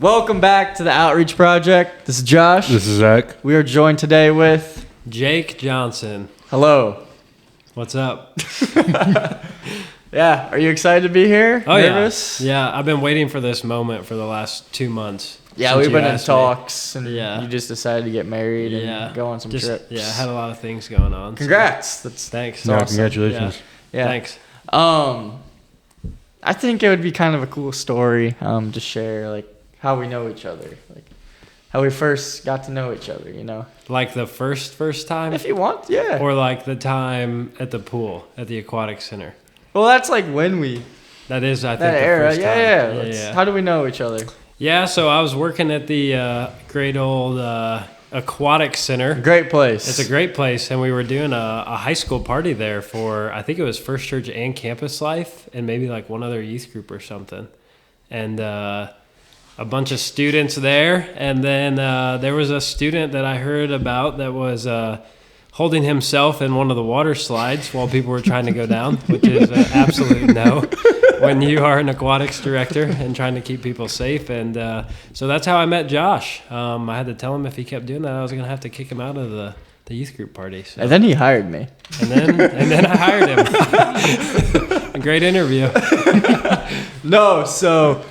Welcome back to the Outreach Project. This is Josh. This is Zach. We are joined today with Jake Johnson. Hello. What's up? Yeah, are you excited to be here? Oh, Nervous? yeah. I've been waiting for this moment for the last 2 months. Yeah, since we've you been in asked me. talks, and Yeah. you just decided to get married and Yeah. go on some trips. Yeah, I had a lot of things going on. so- Congrats. That's Thanks. No, awesome. congratulations. yeah. Thanks. I think it would be kind of a cool story to share, like how we know each other, like how we first got to know each other. You know, Like the first time? if you want, yeah. Or like the time at the pool, at the aquatic center? Well, that's like when we That is, I think, that the era. first time. Yeah. How do we know each other? Yeah, so I was working at the great old aquatic center. Great place. It's a great place, and we were doing a high school party there for, I think it was First Church and Campus Life, and maybe like one other youth group or something. And a bunch of students there, and then there was a student that I heard about that was holding himself in one of the water slides while people were trying to go down, which is an absolute no when you are an aquatics director and trying to keep people safe. And so that's how I met Josh. I had to tell him if he kept doing that, I was going to have to kick him out of the youth group party. So. And then he hired me. And then I hired him. A great interview. No, so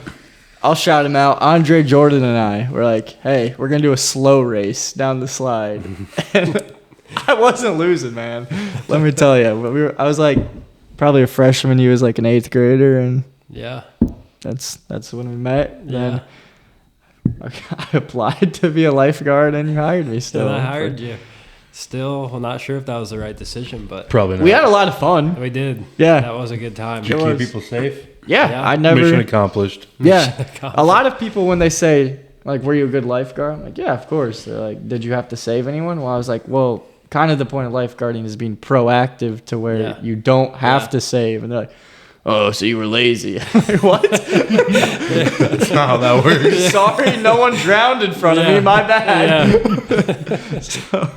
I'll shout him out. Andre Jordan and I were like, hey, we're going to do a slow race down the slide. And I wasn't losing, man. Let me tell you. But I was like probably a freshman. He was like an 8th grader. And Yeah. that's when we met. Yeah. Then I applied to be a lifeguard and you hired me still. And I hired you. Still, well, not sure if that was the right decision, but Probably not. We had a lot of fun. we did. Yeah. That was a good time. Did you It keep was. people safe? Yeah, Yeah. I never. Mission accomplished. Yeah. accomplished. A lot of people, when they say, like, were you a good lifeguard? I'm like, yeah, of course. They're like, did you have to save anyone? Well, I was like, well, kind of the point of lifeguarding is being proactive to where Yeah. you don't have Yeah. to save. And they're like, oh, so you were lazy. I'm like, what? That's not how that works. Sorry, no one drowned in front of me. Yeah. My bad. Yeah. So,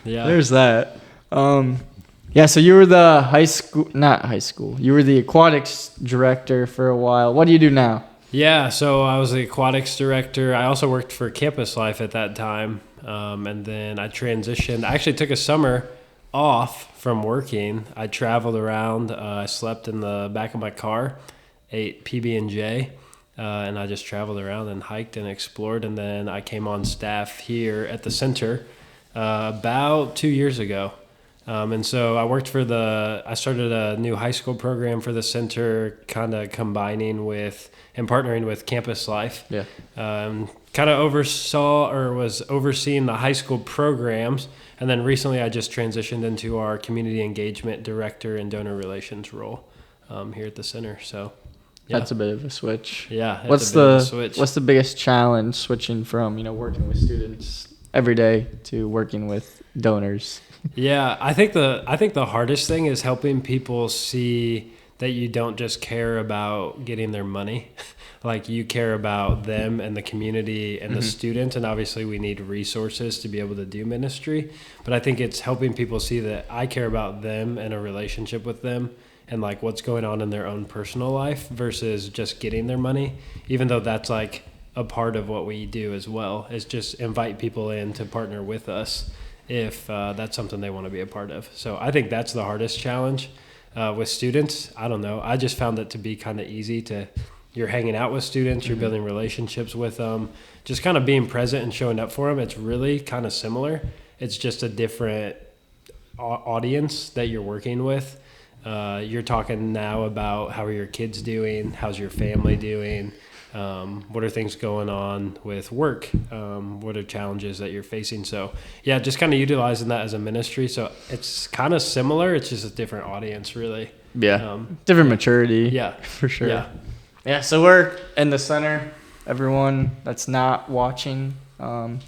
Yeah. there's that. Yeah, so you were the you were the aquatics director for a while. What do you do now? Yeah, so I was the aquatics director. I also worked for Campus Life at that time. And then I transitioned. I actually took a summer off from working. I traveled around. I slept in the back of my car, ate PB&J, and I just traveled around and hiked and explored. And then I came on staff here at the center about 2 years ago. And so I worked I started a new high school program for the center, kind of combining with and partnering with Campus Life. Yeah. Kind of was overseeing the high school programs. And then recently I just transitioned into our community engagement director and donor relations role here at the center. So yeah. That's a bit of a switch. Yeah. it's What's a bit of a switch. What's the biggest challenge switching from, working with students every day to working with donors? Yeah, I think the hardest thing is helping people see that you don't just care about getting their money. Like you care about them and the community and the students, and obviously we need resources to be able to do ministry. But I think it's helping people see that I care about them and a relationship with them and like what's going on in their own personal life versus just getting their money, even though that's like a part of what we do as well, is just invite people in to partner with us if that's something they want to be a part of. So I think that's the hardest challenge with students. I don't know. I just found it to be kind of easy you're hanging out with students, you're building relationships with them, just kind of being present and showing up for them. It's really kind of similar. It's just a different audience that you're working with. You're talking now about how are your kids doing? How's your family doing? What are things going on with work? What are challenges that you're facing? So yeah, just kind of utilizing that as a ministry. So it's kind of similar. It's just a different audience, really. Yeah. Different maturity. Yeah, For sure. Yeah. Yeah, so we're in the center. Everyone that's not watching, can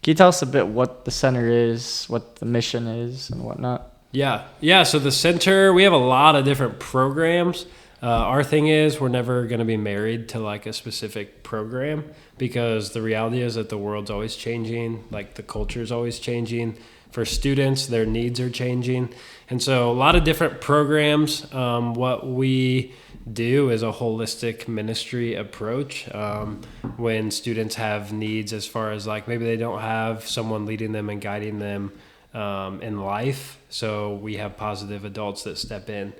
you tell us a bit what the center is, what the mission is, and whatnot? Yeah. So the center, we have a lot of different programs. Our thing is we're never going to be married to like a specific program, because the reality is that the world's always changing, like the culture is always changing. For students, their needs are changing. And so a lot of different programs. What we do is a holistic ministry approach. When students have needs as far as like maybe they don't have someone leading them and guiding them in life. So we have positive adults that step in.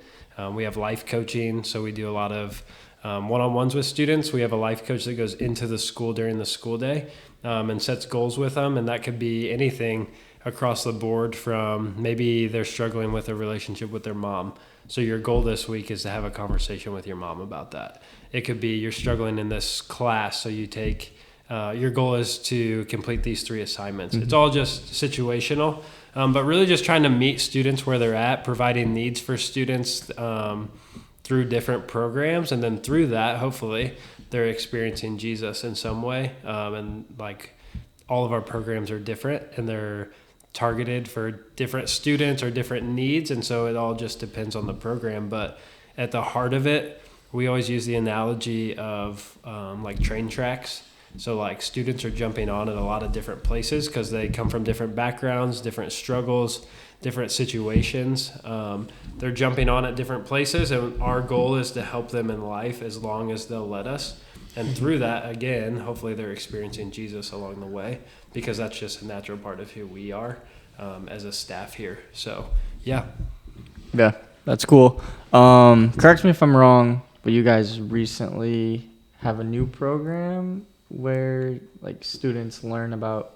We have life coaching. So we do a lot of one-on-ones with students. We have a life coach that goes into the school during the school day and sets goals with them. And that could be anything across the board, from maybe they're struggling with a relationship with their mom. So your goal this week is to have a conversation with your mom about that. It could be you're struggling in this class. So you take, your goal is to complete these 3 assignments. It's all just situational, but really just trying to meet students where they're at, providing needs for students through different programs. And then through that, hopefully they're experiencing Jesus in some way. And like all of our programs are different, and they're targeted for different students or different needs. And so it all just depends on the program. But at the heart of it, we always use the analogy of like train tracks. So like students are jumping on at a lot of different places because they come from different backgrounds, different struggles, different situations. They're jumping on at different places, and our goal is to help them in life as long as they'll let us. And through that, again, hopefully they're experiencing Jesus along the way, because that's just a natural part of who we are as a staff here. So, yeah. Yeah, that's cool. Correct me if I'm wrong, but you guys recently have a new program where like students learn about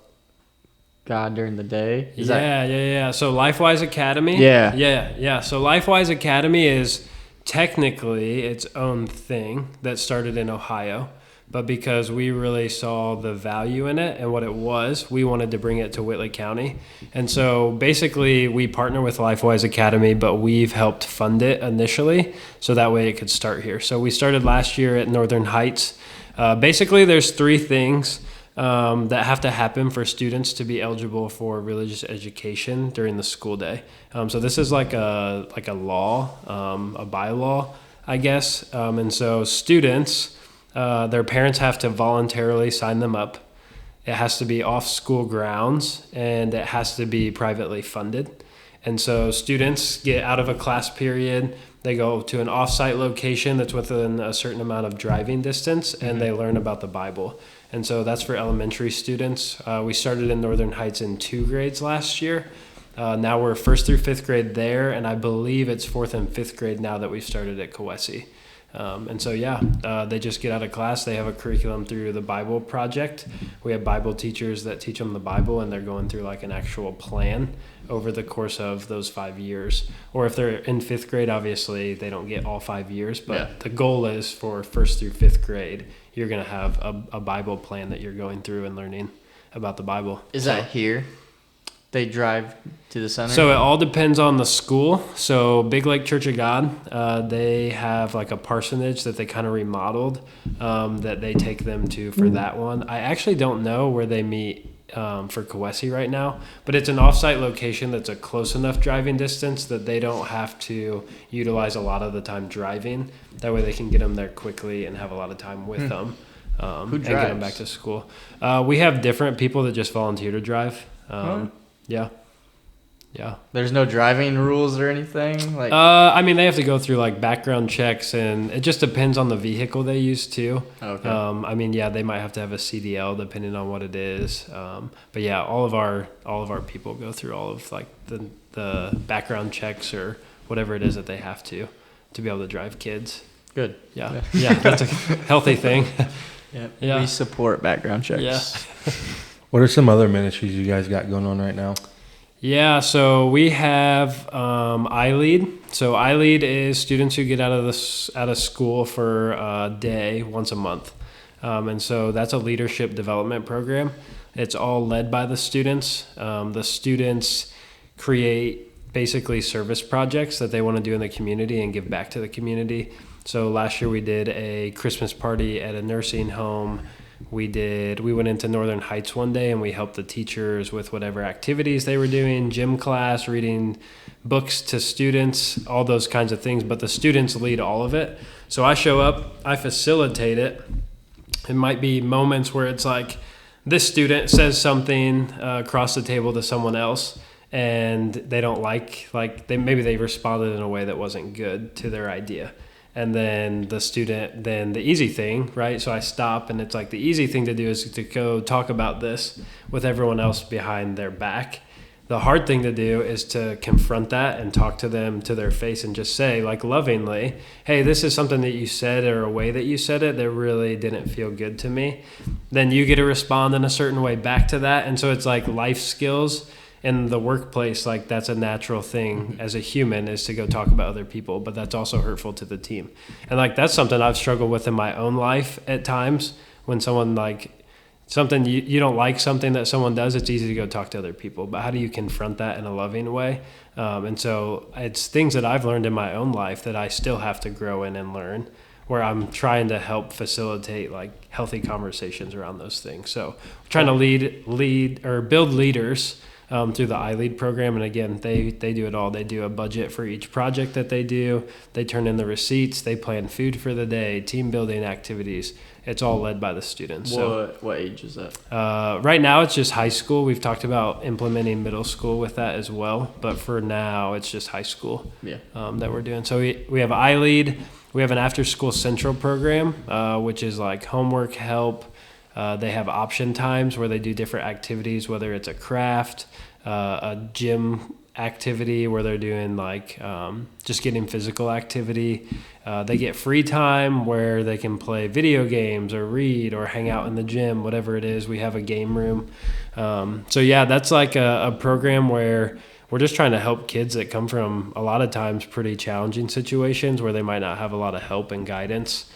God during the day. Yeah. So LifeWise Academy. Yeah. So LifeWise Academy is technically its own thing that started in Ohio, but because we really saw the value in it and what it was, we wanted to bring it to Whitley County. And so basically we partner with LifeWise Academy, but we've helped fund it initially so that way it could start here. So we started last year at Northern Heights. Basically there's 3 things that have to happen for students to be eligible for religious education during the school day. So this is like a law, a bylaw, I guess. And so students, their parents have to voluntarily sign them up. It has to be off school grounds, and it has to be privately funded. And so students get out of a class period, they go to an off-site location that's within a certain amount of driving distance, and they learn about the Bible. And so that's for elementary students. We started in Northern Heights in 2 grades last year. Now we're 1st through 5th grade there, and I believe it's 4th and 5th grade now that we've started at Kawesi. And so, they just get out of class. They have a curriculum through the Bible Project. We have Bible teachers that teach them the Bible, and they're going through like an actual plan over the course of those 5 years. Or if they're in 5th grade, obviously they don't get all 5 years, but the goal is for 1st through 5th grade, you're going to have a Bible plan that you're going through and learning about the Bible. Is that here? They drive to the center? So it all depends on the school. So Big Lake Church of God, they have like a parsonage that they kind of remodeled that they take them to for that one. I actually don't know where they meet for Kawesi right now, but it's an off-site location that's a close enough driving distance that they don't have to utilize a lot of the time driving. That way they can get them there quickly and have a lot of time with them Who and drives? get them back to school. We have different people that just volunteer to drive. Yeah. There's no driving rules or anything? Like, I mean, they have to go through like background checks, and it just depends on the vehicle they use too. Okay. I mean, they might have to have a CDL depending on what it is. But yeah, all of our people go through all of like the background checks or whatever it is that they have to be able to drive kids. Good. Yeah, that's a healthy thing. Yeah. We support background checks. Yeah. What are some other ministries you guys got going on right now? Yeah, so we have iLead. So iLead is students who get out of school for a day once a month. And so that's a leadership development program. It's all led by the students. The students create basically service projects that they want to do in the community and give back to the community. So last year we did a Christmas party at a nursing home. We went into Northern Heights one day and we helped the teachers with whatever activities they were doing, gym class, reading books to students, all those kinds of things. But the students lead all of it. So I show up, I facilitate it. It might be moments where it's like this student says something across the table to someone else and they don't maybe they responded in a way that wasn't good to their idea. And then the easy thing, right? So I stop and it's like the easy thing to do is to go talk about this with everyone else behind their back. The hard thing to do is to confront that and talk to them to their face and just say, like, lovingly, hey, this is something that you said or a way that you said it that really didn't feel good to me. Then you get to respond in a certain way back to that. And so it's like life skills in the workplace. Like, that's a natural thing as a human, is to go talk about other people, but that's also hurtful to the team. And like, that's something I've struggled with in my own life at times. When someone something you don't like something that someone does, it's easy to go talk to other people, but how do you confront that in a loving way? And so it's things that I've learned in my own life that I still have to grow in and learn, where I'm trying to help facilitate like healthy conversations around those things. So trying to lead or build leaders through the iLead program. And again, they do it all. They do a budget for each project that they do. They turn in the receipts. They plan food for the day, team building activities. It's all led by the students. What age is that? Right now, it's just high school. We've talked about implementing middle school with that as well. But for now, it's just high school that we're doing. So we have iLead. We have an after-school central program, which is like homework help. They have option times where they do different activities, whether it's a craft, a gym activity where they're doing like just getting physical activity. They get free time where they can play video games or read or hang out in the gym, whatever it is. We have a game room. So yeah, that's like a program where we're just trying to help kids that come from a lot of times pretty challenging situations where they might not have a lot of help and guidance.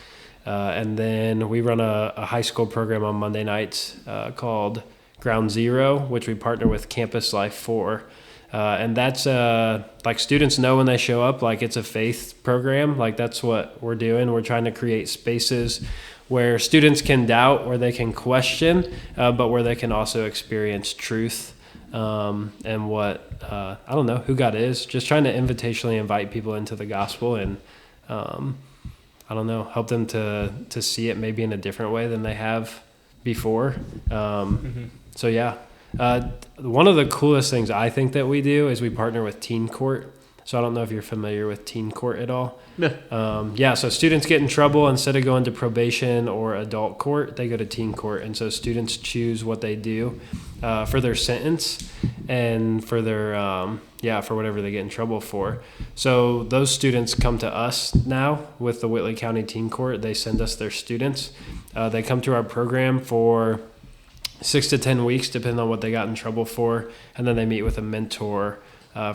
And then we run a high school program on Monday nights called Ground Zero, which we partner with Campus Life for. And that's like students know when they show up, like it's a faith program. Like that's what we're doing. We're trying to create spaces where students can doubt, where they can question, but where they can also experience truth and what, I don't know who God is. Just trying to invitationally invite people into the gospel and I don't know, help them to see it maybe in a different way than they have before. So yeah, one of the coolest things I think that we do is we partner with Teen Court. So I don't know if you're familiar with Teen Court at all. Yeah. So students get in trouble, instead of going to probation or adult court, they go to Teen Court. And so students choose what they do for their sentence and for their, for whatever they get in trouble for. So those students come to us now with the Whitley County Teen Court. They send us their students. They come to our program for 6 to 10 weeks, depending on what they got in trouble for. And then they meet with a mentor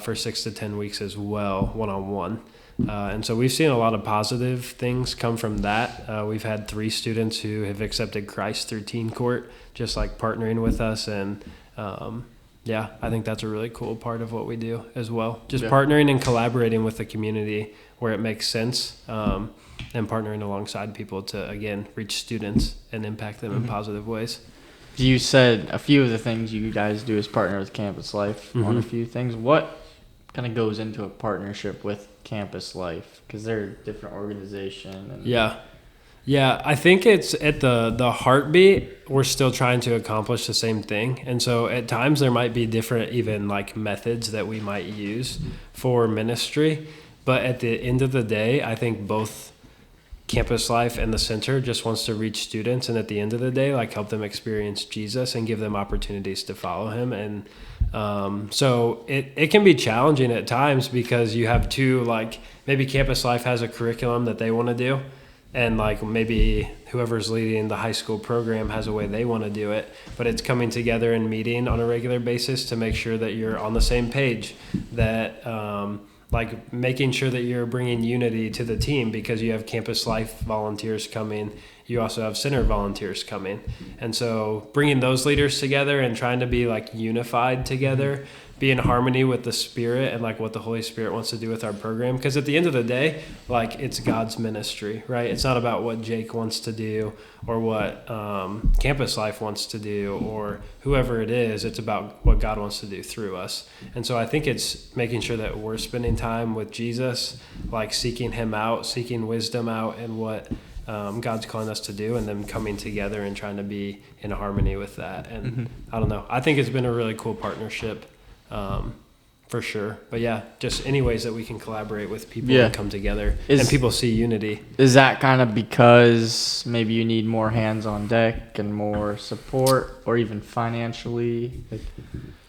for 6 to 10 weeks as well, one-on-one. And so we've seen a lot of positive things come from that. We've had 3 students who have accepted Christ through Teen Court, just like partnering with us. And I think that's a really cool part of what we do as well. Just partnering and collaborating with the community where it makes sense, and partnering alongside people to, again, reach students and impact them in positive ways. You said a few of the things you guys do is partner with Campus Life on a few things. What kind of goes into a partnership with Campus Life? Because they're a different organization. Yeah, I think it's at the heartbeat, we're still trying to accomplish the same thing. And so at times there might be different even like methods that we might use for ministry. But at the end of the day, I think both Campus Life and the center just wants to reach students, and at the end of the day, like help them experience Jesus and give them opportunities to follow him. And so it can be challenging at times because you have two, like maybe Campus Life has a curriculum that they want to do, and like maybe whoever's leading the high school program has a way they want to do it, but it's coming together and meeting on a regular basis to make sure that you're on the same page, that like making sure that you're bringing unity to the team because you have Campus Life volunteers coming, you also have center volunteers coming. And so bringing those leaders together and trying to be like unified together, be in harmony with the Spirit and like what the Holy Spirit wants to do with our program. Because at the end of the day, like it's God's ministry, right? It's not about what Jake wants to do or what Campus Life wants to do or whoever it is. It's about what God wants to do through us. And so I think it's making sure that we're spending time with Jesus, like seeking him out, seeking wisdom out and what God's calling us to do, and then coming together and trying to be in harmony with that. And I don't know. I think it's been a really cool partnership. For sure. But yeah, just any ways that we can collaborate with people and come together and people see unity. Is that kind of because maybe you need more hands on deck and more support or even financially?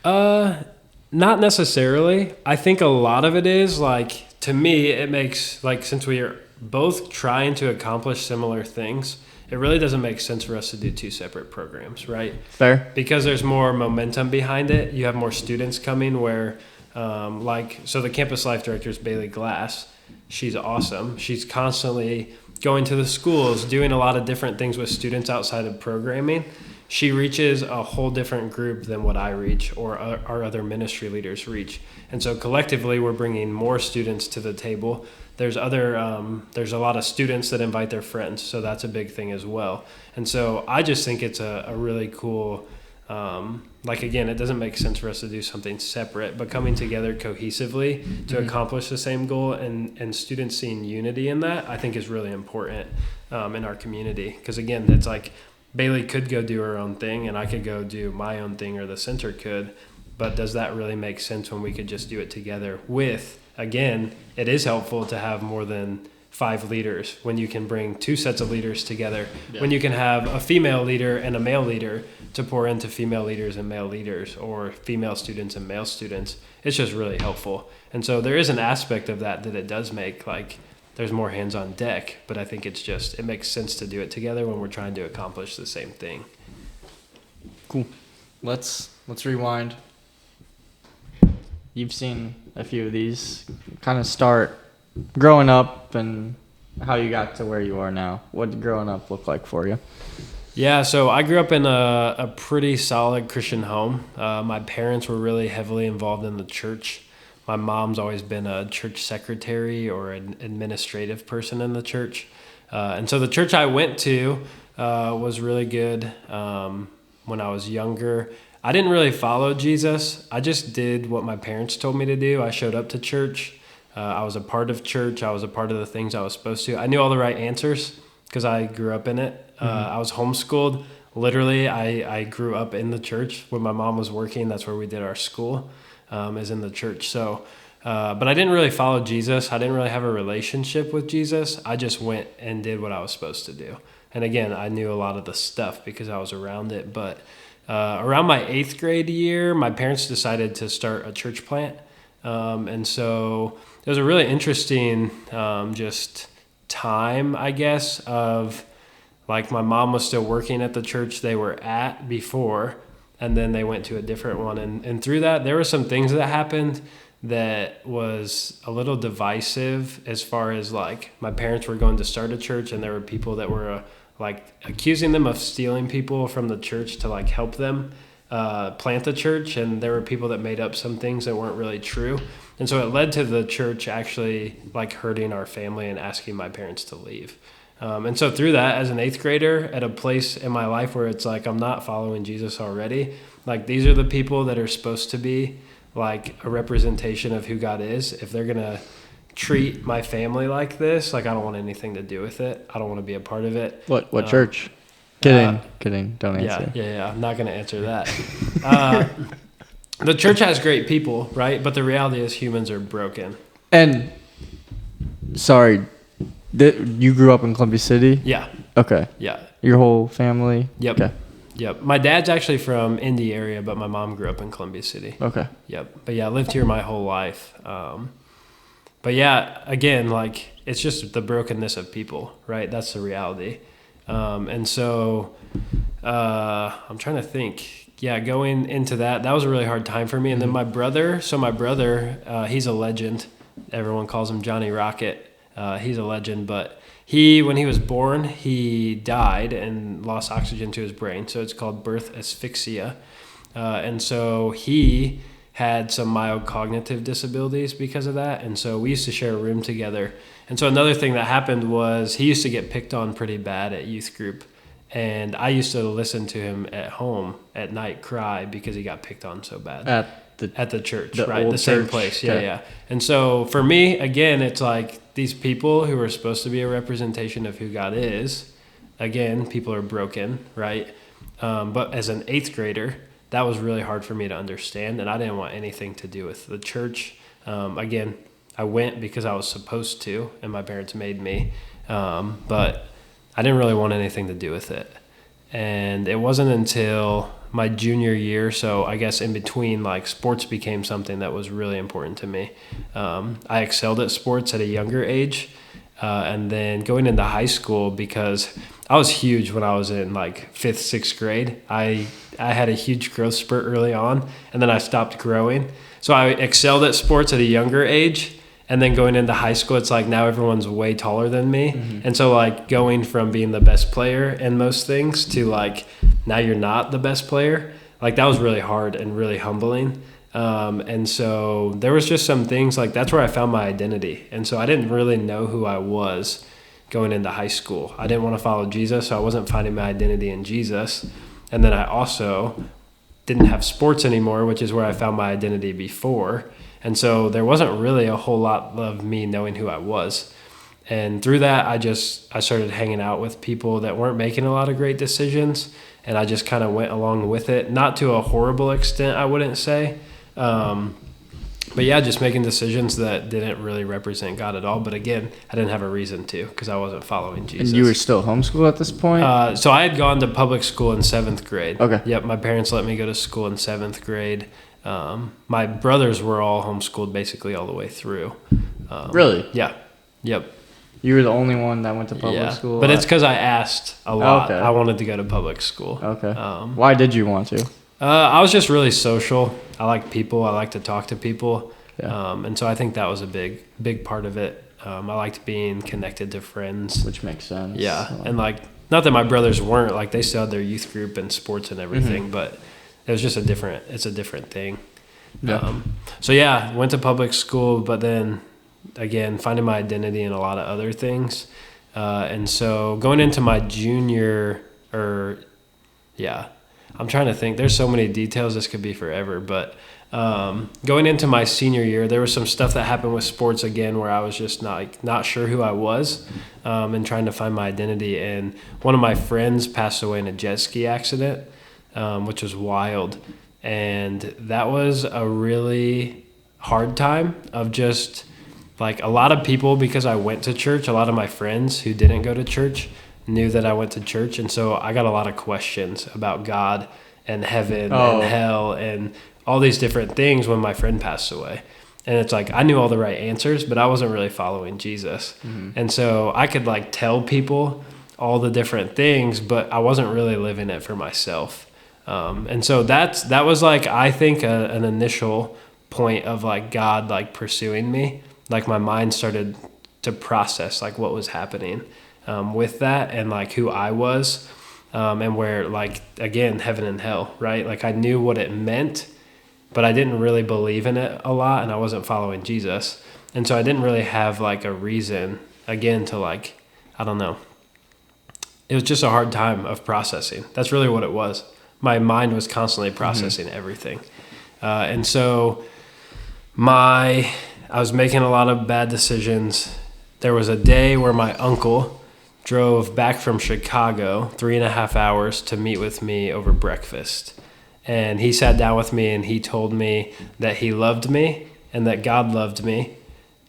Not necessarily. I think a lot of it is like, to me, it makes like, since we are both trying to accomplish similar things, it really doesn't make sense for us to do two separate programs, right? Fair. Because there's more momentum behind it. You have more students coming where, so the Campus Life director is Bailey Glass. She's awesome. She's constantly going to the schools, doing a lot of different things with students outside of programming. She reaches a whole different group than what I reach or our other ministry leaders reach. And so collectively, we're bringing more students to the table. There's a lot of students that invite their friends, so that's a big thing as well. And so I just think it's a really cool, again, it doesn't make sense for us to do something separate, but coming together cohesively to accomplish the same goal and students seeing unity in that, I think is really important in our community. Because again, it's like Bailey could go do her own thing and I could go do my own thing, or the center could, but does that really make sense when we could just do it together with, again, it is helpful to have more than 5 leaders when you can bring 2 sets of leaders together, when you can have a female leader and a male leader to pour into female leaders and male leaders, or female students and male students. It's just really helpful. And so there is an aspect of that it does make, like, there's more hands on deck, but I think it makes sense to do it together when we're trying to accomplish the same thing. Cool. Let's rewind. You've seen a few of these kind of start growing up and how you got to where you are now. What did growing up look like for you? Yeah, so I grew up in a pretty solid Christian home. My parents were really heavily involved in the church. My mom's always been a church secretary or an administrative person in the church. And so the church I went to was really good when I was younger. I didn't really follow Jesus. I just did what my parents told me to do. I showed up to church. I was a part of church. I was a part of the things I was supposed to. I knew all the right answers because I grew up in it. I was homeschooled. Literally, I grew up in the church. When my mom was working, that's where we did our school, is in the church. So, but I didn't really follow Jesus. I didn't really have a relationship with Jesus. I just went and did what I was supposed to do. And again, I knew a lot of the stuff because I was around it. But around my 8th grade year, my parents decided to start a church plant. And so it was a really interesting just time, I guess, of like my mom was still working at the church they were at before, and then they went to a different one. And through that, there were some things that happened that was a little divisive as far as like my parents were going to start a church and there were people that were like accusing them of stealing people from the church to like help them plant the church. And there were people that made up some things that weren't really true. And so it led to the church actually like hurting our family and asking my parents to leave. And so through that, as an 8th grader at a place in my life where it's like I'm not following Jesus already, like these are the people that are supposed to be like a representation of who God is. If they're going to treat my family like this, like I don't want anything to do with it. I don't want to be a part of it. What church? Kidding. Don't answer. Yeah. I'm not going to answer that. The church has great people, right? But the reality is humans are broken. And sorry, you grew up in Columbia City? Yeah. Okay. Yeah. Your whole family? Yep. Okay. Yep. My dad's actually from Indy area, but my mom grew up in Columbia City. Okay. Yep. But yeah, I lived here my whole life. But yeah, again, like it's just the brokenness of people, right? That's the reality. And so I'm trying to think. Yeah, going into that was a really hard time for me. And then my brother, he's a legend. Everyone calls him Johnny Rocket. He's a legend, but when he was born, he died and lost oxygen to his brain. So it's called birth asphyxia. And so he had some mild cognitive disabilities because of that. And so we used to share a room together. And so another thing that happened was he used to get picked on pretty bad at youth group. And I used to listen to him at home at night cry because he got picked on so bad. At the church, right? old The same church. place. Yeah, Okay. yeah. And so for me, again, it's like these people who are supposed to be a representation of who God is, again, people are broken, right? But as an 8th grader, that was really hard for me to understand, and I didn't want anything to do with the church. Again, I went because I was supposed to, and my parents made me, but I didn't really want anything to do with it. And it wasn't until my junior year, so I guess in between, like, sports became something that was really important to me. I excelled at sports at a younger age, and then going into high school, because I was huge when I was in like 5th, 6th grade. I had a huge growth spurt early on, and then I stopped growing. So I excelled at sports at a younger age. And then going into high school, it's like now everyone's way taller than me. Mm-hmm. And so like going from being the best player in most things to like now you're not the best player, like that was really hard and really humbling. And so there was just some things like that's where I found my identity. And so I didn't really know who I was going into high school. I didn't want to follow Jesus, so I wasn't finding my identity in Jesus. And then I also didn't have sports anymore, which is where I found my identity before. And so there wasn't really a whole lot of me knowing who I was. And through that, I started hanging out with people that weren't making a lot of great decisions. And I just kind of went along with it. Not to a horrible extent, I wouldn't say. But yeah, just making decisions that didn't really represent God at all. But again, I didn't have a reason to because I wasn't following Jesus. And you were still homeschooled at this point? So I had gone to public school in 7th grade. Okay. Yep, my parents let me go to school in 7th grade. My brothers were all homeschooled basically all the way through. Really? Yeah. Yep. You were the only one that went to public school? But it's because I asked a lot. Okay. I wanted to go to public school. Okay. Why did you want to? I was just really social. I like people. I like to talk to people. Yeah. And so I think that was a big part of it. I liked being connected to friends. Which makes sense. Yeah. And like, not that my brothers weren't, like they still had their youth group and sports and everything, Mm-hmm. but it was just a different thing. Yeah. So yeah, went to public school, but then again, finding my identity in a lot of other things. And so going into my I'm trying to think, there's so many details, this could be forever, but going into my senior year, there was some stuff that happened with sports again where I was just not sure who I was and trying to find my identity. And one of my friends passed away in a jet ski accident, which was wild. And that was a really hard time of just like a lot of people, because I went to church, a lot of my friends who didn't go to church knew that I went to church. And so I got a lot of questions about God and heaven and hell and all these different things when my friend passed away. And it's like, I knew all the right answers, but I wasn't really following Jesus. Mm-hmm. And so I could like tell people all the different things, but I wasn't really living it for myself. And so that was like, I think an initial point of like God, like pursuing me, like my mind started to process like what was happening, with that and like who I was, and where like, again, heaven and hell, right? Like I knew what it meant, but I didn't really believe in it a lot and I wasn't following Jesus. And so I didn't really have like a reason again to like, I don't know. It was just a hard time of processing. That's really what it was. My mind was constantly processing everything. And so I was making a lot of bad decisions. There was a day where my uncle drove back from Chicago 3.5 hours to meet with me over breakfast. And he sat down with me and he told me that he loved me and that God loved me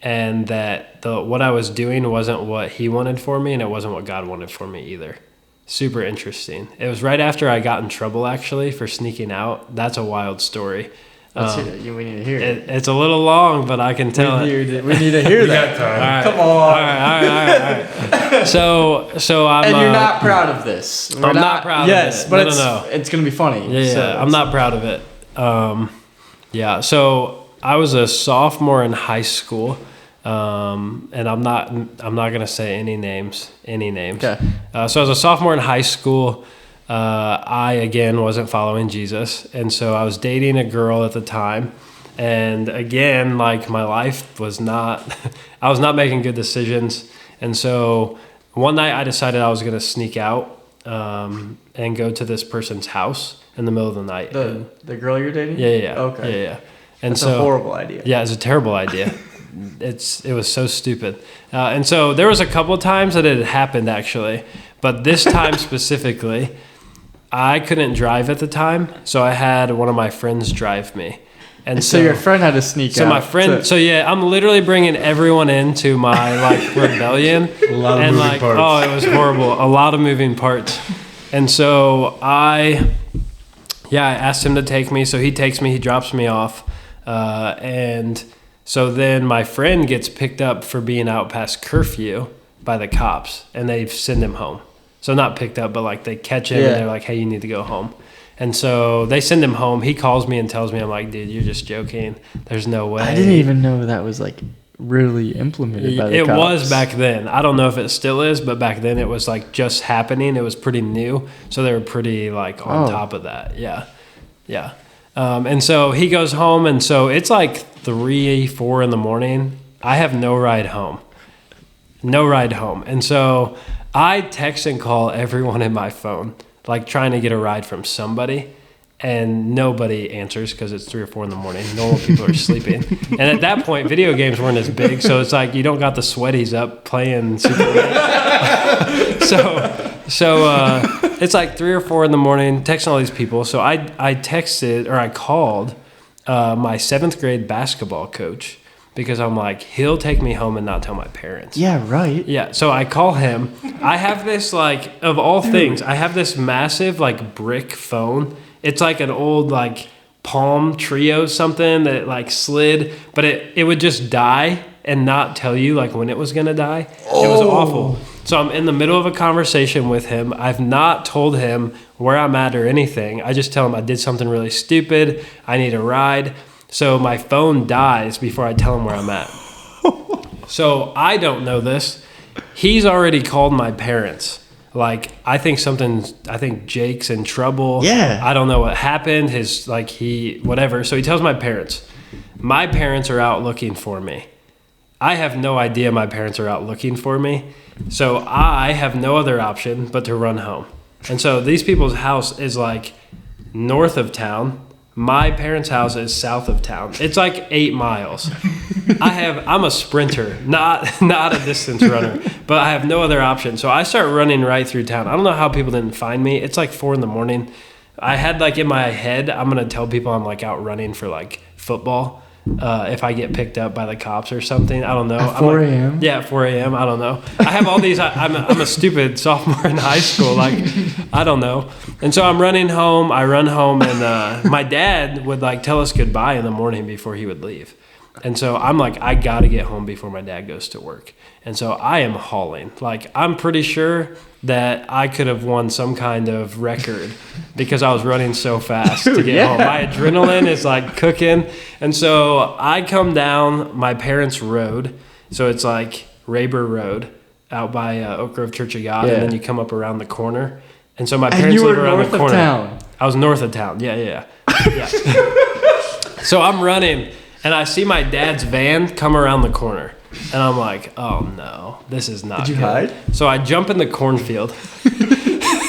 and that what I was doing wasn't what he wanted for me and it wasn't what God wanted for me either. Super interesting. It was right after I got in trouble, actually, for sneaking out. That's a wild story. We need to hear it. It's a little long, but I can tell it. We need to hear that. got time. Right. Come on. All right. So I'm. And you're not proud of this. I'm not proud of it. Yes, but No. it's going to be funny. Yeah, so I'm not proud of it. So I was a sophomore in high school, And I'm not gonna say any names. Okay. So as a sophomore in high school, I again wasn't following Jesus, and so I was dating a girl at the time, and again, like my life was not, I was not making good decisions, and so one night I decided I was gonna sneak out and go to this person's house in the middle of the night. The girl you're dating? Yeah. Okay. Yeah. And That's a horrible idea. Yeah, it's a terrible idea. It was so stupid. And so there was a couple of times that it had happened actually, but this time specifically, I couldn't drive at the time, so I had one of my friends drive me. And so your friend had to sneak out. So my friend, so yeah, I'm literally bringing everyone into my like rebellion. A lot of moving parts. Oh, it was horrible. A lot of moving parts. And so I asked him to take me. So he takes me, he drops me off. And so then my friend gets picked up for being out past curfew by the cops, and they send him home. So not picked up, but like they catch him and they're like, hey, you need to go home. And so they send him home. He calls me and tells me, I'm like, dude, you're just joking. There's no way. I didn't even know that was like really implemented by the cops. It was back then. I don't know if it still is, but back then it was like just happening. It was pretty new. So they were pretty like on top of that. Yeah. Yeah. And so he goes home, and so it's like 3, 4 in the morning. I have no ride home. And so I text and call everyone in my phone, like trying to get a ride from somebody, and nobody answers because it's 3 or 4 in the morning. Normal people are sleeping. And at that point, video games weren't as big, so it's like you don't got the sweaties up playing Superman. So it's like 3 or 4 in the morning, texting all these people. So I called my 7th grade basketball coach, because I'm like, he'll take me home and not tell my parents. Yeah, right. Yeah, so I call him. I have this, like, of all things, I have this massive, like, brick phone. It's like an old, like, Palm Trio something that, like, slid, but it would just die and not tell you, like, when it was going to die. It was awful. So I'm in the middle of a conversation with him. I've not told him where I'm at or anything. I just tell him I did something really stupid. I need a ride. So my phone dies before I tell him where I'm at. So I don't know this. He's already called my parents. Like, I think Jake's in trouble. Yeah. I don't know what happened. Whatever. So he tells my parents. My parents are out looking for me. I have no idea my parents are out looking for me. So I have no other option but to run home. And so these people's house is like north of town. My parents' house is south of town. It's like 8 miles. I'm a sprinter, not a distance runner, but I have no other option. So I start running right through town. I don't know how people didn't find me. It's like 4 in the morning. I had like in my head, I'm going to tell people I'm like out running for like football. If I get picked up by the cops or something, I don't know. At 4 a.m.? Yeah, at 4 a.m. I don't know. I have all these. I'm a stupid sophomore in high school. Like, I don't know. And so I'm running home. I run home, and my dad would like tell us goodbye in the morning before he would leave. And so I'm like, I got to get home before my dad goes to work. And so I am hauling. Like, I'm pretty sure that I could have won some kind of record because I was running so fast to get home. My adrenaline is like cooking. And so I come down my parents' road. So it's like Rayber Road out by Oak Grove Church of God. Yeah. And then you come up around the corner. And so my parents you were live around north the corner. of town. I was north of town. Yeah. So I'm running, and I see my dad's van come around the corner. And I'm like, oh no, this is not good. Did you hide? So I jump in the cornfield.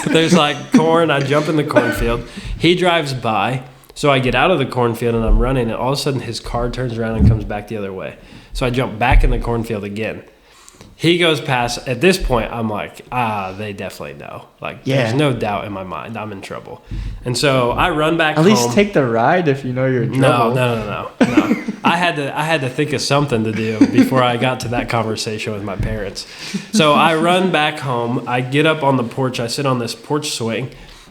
There's like corn. I jump in the cornfield. He drives by. So I get out of the cornfield and I'm running. And all of a sudden his car turns around and comes back the other way. So I jump back in the cornfield again. He goes past. At this point, I'm like, they definitely know. Like, there's no doubt in my mind I'm in trouble. And so I run back home. At least take the ride if you know you're in trouble. No. I had to think of something to do before I got to that conversation with my parents. So I run back home. I get up on the porch. I sit on this porch swing,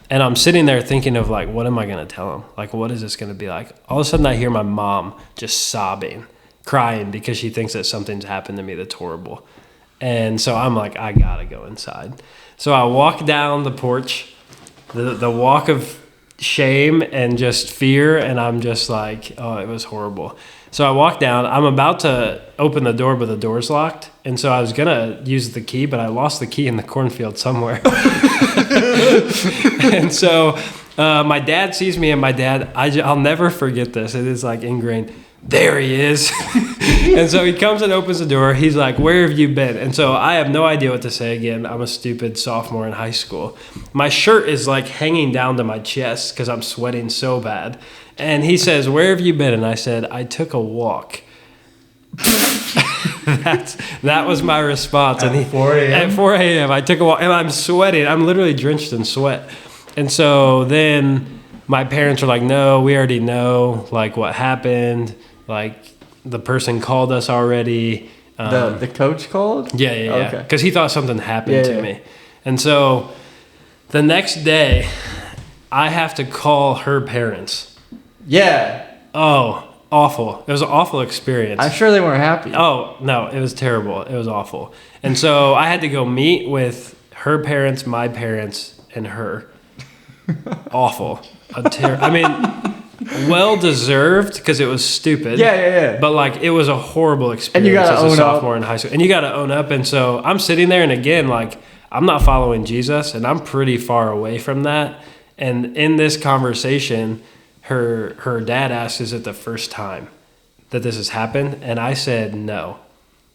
and I'm sitting there thinking of like, what am I going to tell him? Like, what is this going to be like? All of a sudden, I hear my mom just sobbing, crying because she thinks that something's happened to me that's horrible. And so I'm like, I gotta go inside. So I walk down the porch, the walk of shame and just fear, and I'm just like, oh, it was horrible. So I walk down. I'm about to open the door, but the door's locked. And so I was going to use the key, but I lost the key in the cornfield somewhere. And so my dad sees me, and my dad, I'll never forget this. It is like ingrained. There he is. And so he comes and opens the door. He's like, where have you been? And so I have no idea what to say again. I'm a stupid sophomore in high school. My shirt is like hanging down to my chest because I'm sweating so bad. And he says, where have you been? And I said, I took a walk. That was my response. At 4 a.m.? At 4 a.m. I took a walk, and I'm sweating. I'm literally drenched in sweat. And so then my parents were like, no, we already know like what happened. Like the person called us already. The coach called? Yeah. Okay. Because he thought something happened to me. And so the next day, I have to call her parents. Yeah. Oh, awful. It was an awful experience. I'm sure they weren't happy. Oh, no, it was terrible. It was awful. And so I had to go meet with her parents, my parents, and her. Awful. I mean, well-deserved because it was stupid. Yeah. But, like, it was a horrible experience you gotta as a own sophomore up. in high school. And you got to own up. And so I'm sitting there, and again, like, I'm not following Jesus, and I'm pretty far away from that. And in this conversation, her dad asked, is it the first time that this has happened? And I said no.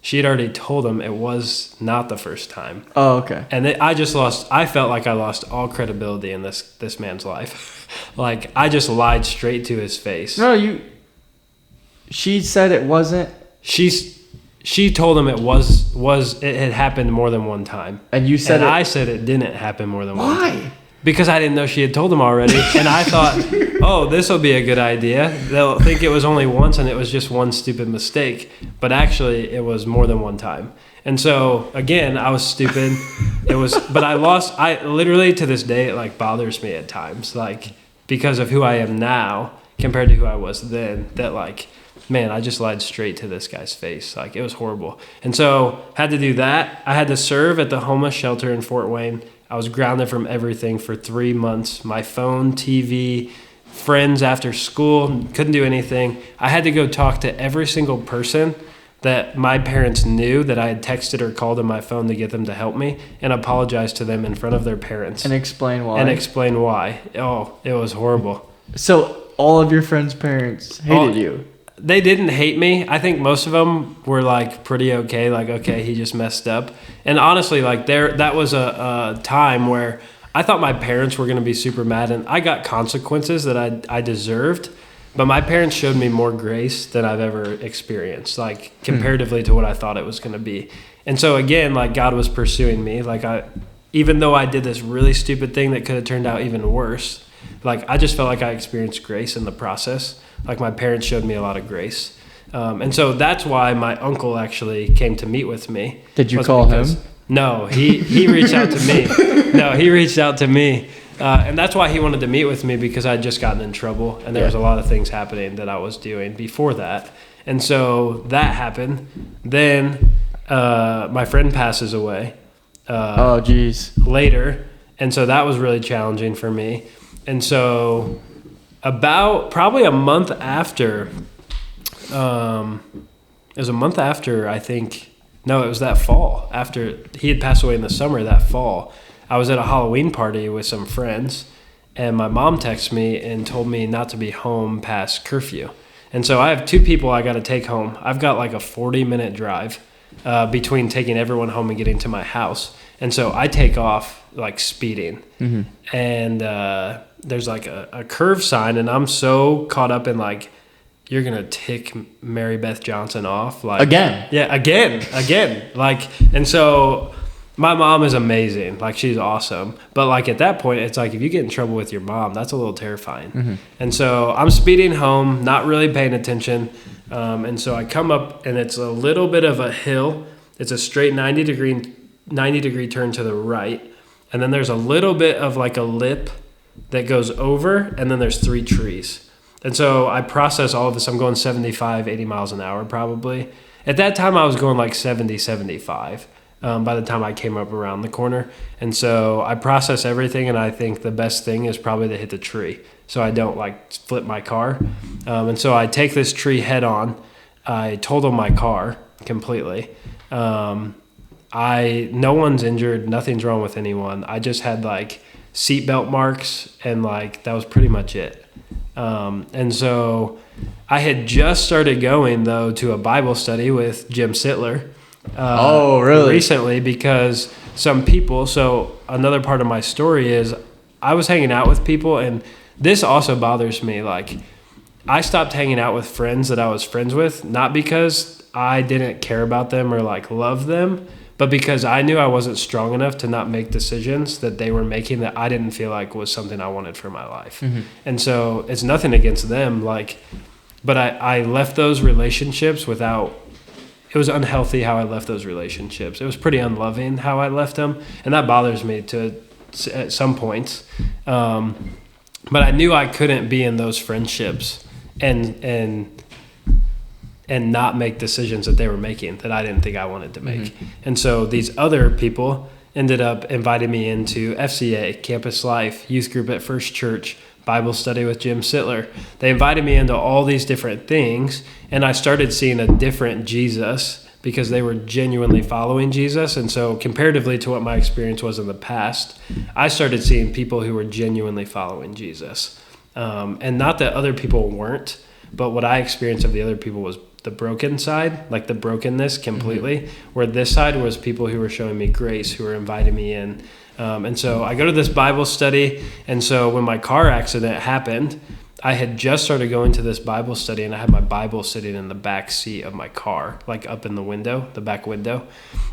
She had already told him it was not the first time. Oh, okay. And I felt like I lost all credibility in this man's life. Like, I just lied straight to his face. No, she said it wasn't. She told him it had happened more than one time. And you said I said it didn't happen more than one time. Why? Because I didn't know she had told him already. And I thought, oh, this will be a good idea. They'll think it was only once and it was just one stupid mistake. But actually, it was more than one time. And so, again, I was stupid. But I literally to this day, it like bothers me at times. Like, because of who I am now compared to who I was then, that like, man, I just lied straight to this guy's face. Like, it was horrible. And so, had to do that. I had to serve at the homeless shelter in Fort Wayne. I was grounded from everything for 3 months. My phone, TV, friends after school, couldn't do anything. I had to go talk to every single person that my parents knew that I had texted or called on my phone to get them to help me and apologize to them in front of their parents. And explain why. Oh, it was horrible. So all of your friends' parents hated you. They didn't hate me. I think most of them were like pretty okay. Like, okay, he just messed up. And honestly, like that was a time where I thought my parents were going to be super mad, and I got consequences that I deserved. But my parents showed me more grace than I've ever experienced, like comparatively to what I thought it was going to be. And so again, like God was pursuing me. Like even though I did this really stupid thing that could have turned out even worse, like I just felt like I experienced grace in the process. Like my parents showed me a lot of grace. And so that's why my uncle actually came to meet with me. Did you call him? No, he reached out to me. No, he reached out to me. And that's why he wanted to meet with me, because I'd just gotten in trouble and there was a lot of things happening that I was doing before that. And so that happened. Then my friend passes away. Oh, geez. Later. And so that was really challenging for me. And so about probably a month after, it was a month after, I think, no, it was that fall. After he had passed away in the summer, that fall, I was at a Halloween party with some friends, and my mom texted me and told me not to be home past curfew. And so I have 2 people I got to take home. I've got like a 40-minute drive between taking everyone home and getting to my house. And so I take off like speeding. Mm-hmm. And there's like a curve sign, and I'm so caught up in like, you're going to tick Mary Beth Johnson off. Like, again. Yeah, again. Like, and so my mom is amazing. Like, she's awesome. But like at that point, it's like if you get in trouble with your mom, that's a little terrifying. Mm-hmm. And so I'm speeding home, not really paying attention. And so I come up, and it's a little bit of a hill. It's a straight 90 degree turn to the right. And then there's a little bit of like a lip that goes over, and then there's 3 trees. And so I process all of this. I'm going 75, 80 miles an hour probably. At that time, I was going like 70, 75. by the time I came up around the corner. And so I process everything, and I think the best thing is probably to hit the tree so I don't like flip my car. And so I take this tree head on. I total my car completely. No one's injured, nothing's wrong with anyone. I just had like seatbelt marks, and like that was pretty much it. And so I had just started going though to a Bible study with Jim Sittler. Oh, really? Recently, because some people. So another part of my story is I was hanging out with people, and this also bothers me. Like, I stopped hanging out with friends that I was friends with, not because I didn't care about them or like love them, but because I knew I wasn't strong enough to not make decisions that they were making that I didn't feel like was something I wanted for my life. Mm-hmm. And so it's nothing against them, like, but I left those relationships without. It was unhealthy how I left those relationships. It was pretty unloving how I left them, and that bothers me at some points. But I knew I couldn't be in those friendships and not make decisions that they were making that I didn't think I wanted to make. Mm-hmm. And so these other people ended up inviting me into FCA, Campus Life, youth group at First Church, Bible study with Jim Sittler. They invited me into all these different things, and I started seeing a different Jesus because they were genuinely following Jesus. And so comparatively to what my experience was in the past, I started seeing people who were genuinely following Jesus. And not that other people weren't, but what I experienced of the other people was the broken side, like the brokenness completely, mm-hmm. where this side was people who were showing me grace, who were inviting me in. And so I go to this Bible study, and so when my car accident happened, I had just started going to this Bible study, and I had my Bible sitting in the back seat of my car, like up in the window, the back window.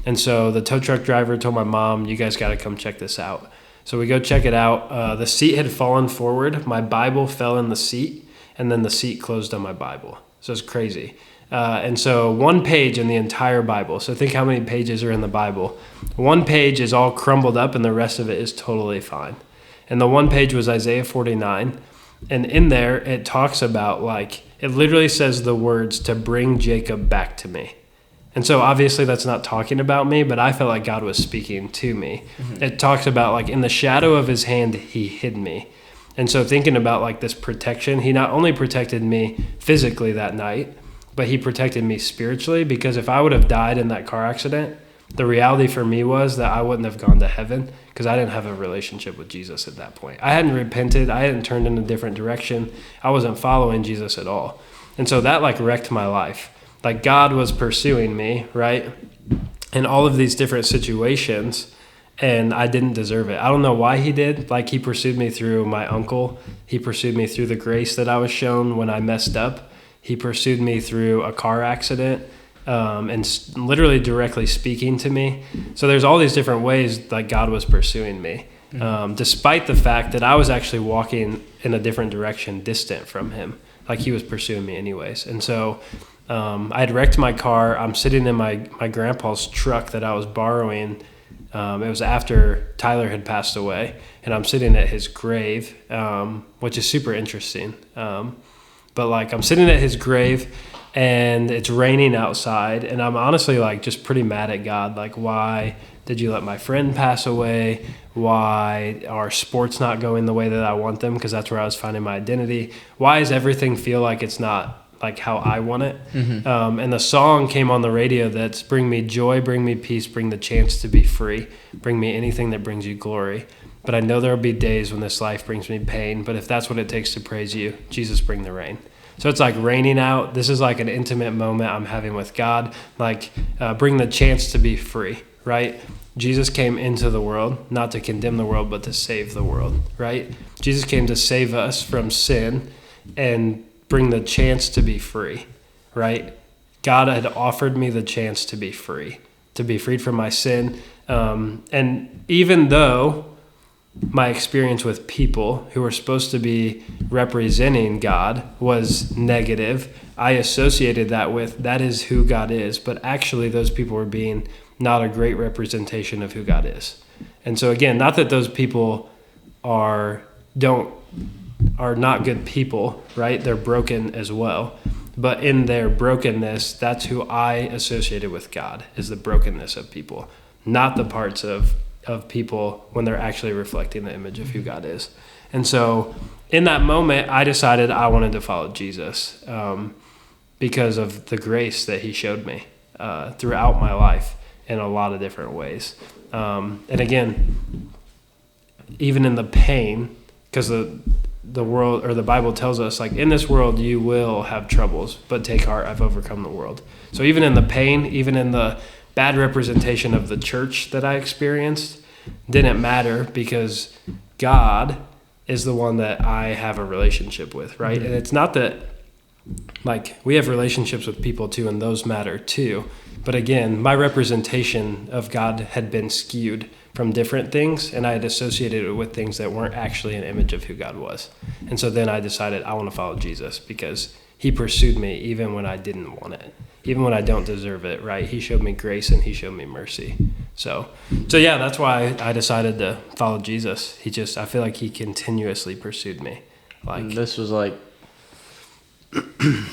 And so the tow truck driver told my mom, "You guys got to come check this out." So we go check it out. The seat had fallen forward. My Bible fell in the seat, and then the seat closed on my Bible. So it's crazy. And so one page in the entire Bible. So think how many pages are in the Bible. One page is all crumbled up, and the rest of it is totally fine. And the one page was Isaiah 49. And in there, it talks about, like, it literally says the words, "to bring Jacob back to me." And so obviously that's not talking about me, but I felt like God was speaking to me. Mm-hmm. It talks about, like, in the shadow of his hand, he hid me. And so thinking about, like, this protection, he not only protected me physically that night, but he protected me spiritually, because if I would have died in that car accident, the reality for me was that I wouldn't have gone to heaven because I didn't have a relationship with Jesus at that point. I hadn't repented. I hadn't turned in a different direction. I wasn't following Jesus at all. And so that like wrecked my life. Like God was pursuing me, right? In all of these different situations, and I didn't deserve it. I don't know why he did. Like he pursued me through my uncle. He pursued me through the grace that I was shown when I messed up. He pursued me through a car accident. And literally directly speaking to me. So there's all these different ways like God was pursuing me, despite the fact that I was actually walking in a different direction, distant from him. Like he was pursuing me anyways. And so I had wrecked my car. I'm sitting in my grandpa's truck that I was borrowing. It was after Tyler had passed away, and I'm sitting at his grave, which is super interesting. But like I'm sitting at his grave, and it's raining outside, and I'm honestly like just pretty mad at God. Like, why did you let my friend pass away? Why are sports not going the way that I want them? Because that's where I was finding my identity. Why does everything feel like it's not like how I want it? Mm-hmm. And the song came on the radio that's bring me joy, bring me peace, bring the chance to be free, bring me anything that brings you glory. But I know there'll be days when this life brings me pain, but if that's what it takes to praise you, Jesus, bring the rain. So it's like raining out. This is like an intimate moment I'm having with God. Like bring the chance to be free, right? Jesus came into the world, not to condemn the world, but to save the world, right? Jesus came to save us from sin and bring the chance to be free, right? God had offered me the chance to be freed from my sin. And even though my experience with people who were supposed to be representing God was negative, I associated that with that is who God is, but actually those people were being not a great representation of who God is. And so again, not that those people are not good people, right? They're broken as well. But in their brokenness, that's who I associated with God, is the brokenness of people. not the parts of people when they're actually reflecting the image of who God is. And so in that moment, I decided I wanted to follow Jesus because of the grace that he showed me throughout my life in a lot of different ways. And again, even in the pain, because the world, or the Bible tells us, like, in this world you will have troubles, but take heart, I've overcome the world. So even in the pain, even in the bad representation of the church that I experienced, didn't matter, because God is the one that I have a relationship with, right? And it's not that, like, we have relationships with people too, and those matter too. But again, my representation of God had been skewed from different things, and I had associated it with things that weren't actually an image of who God was. And so then I decided I want to follow Jesus because he pursued me even when I didn't want it, even when I don't deserve it, right? He showed me grace and he showed me mercy. So yeah, that's why I decided to follow Jesus. I feel like he continuously pursued me. Like, And this was like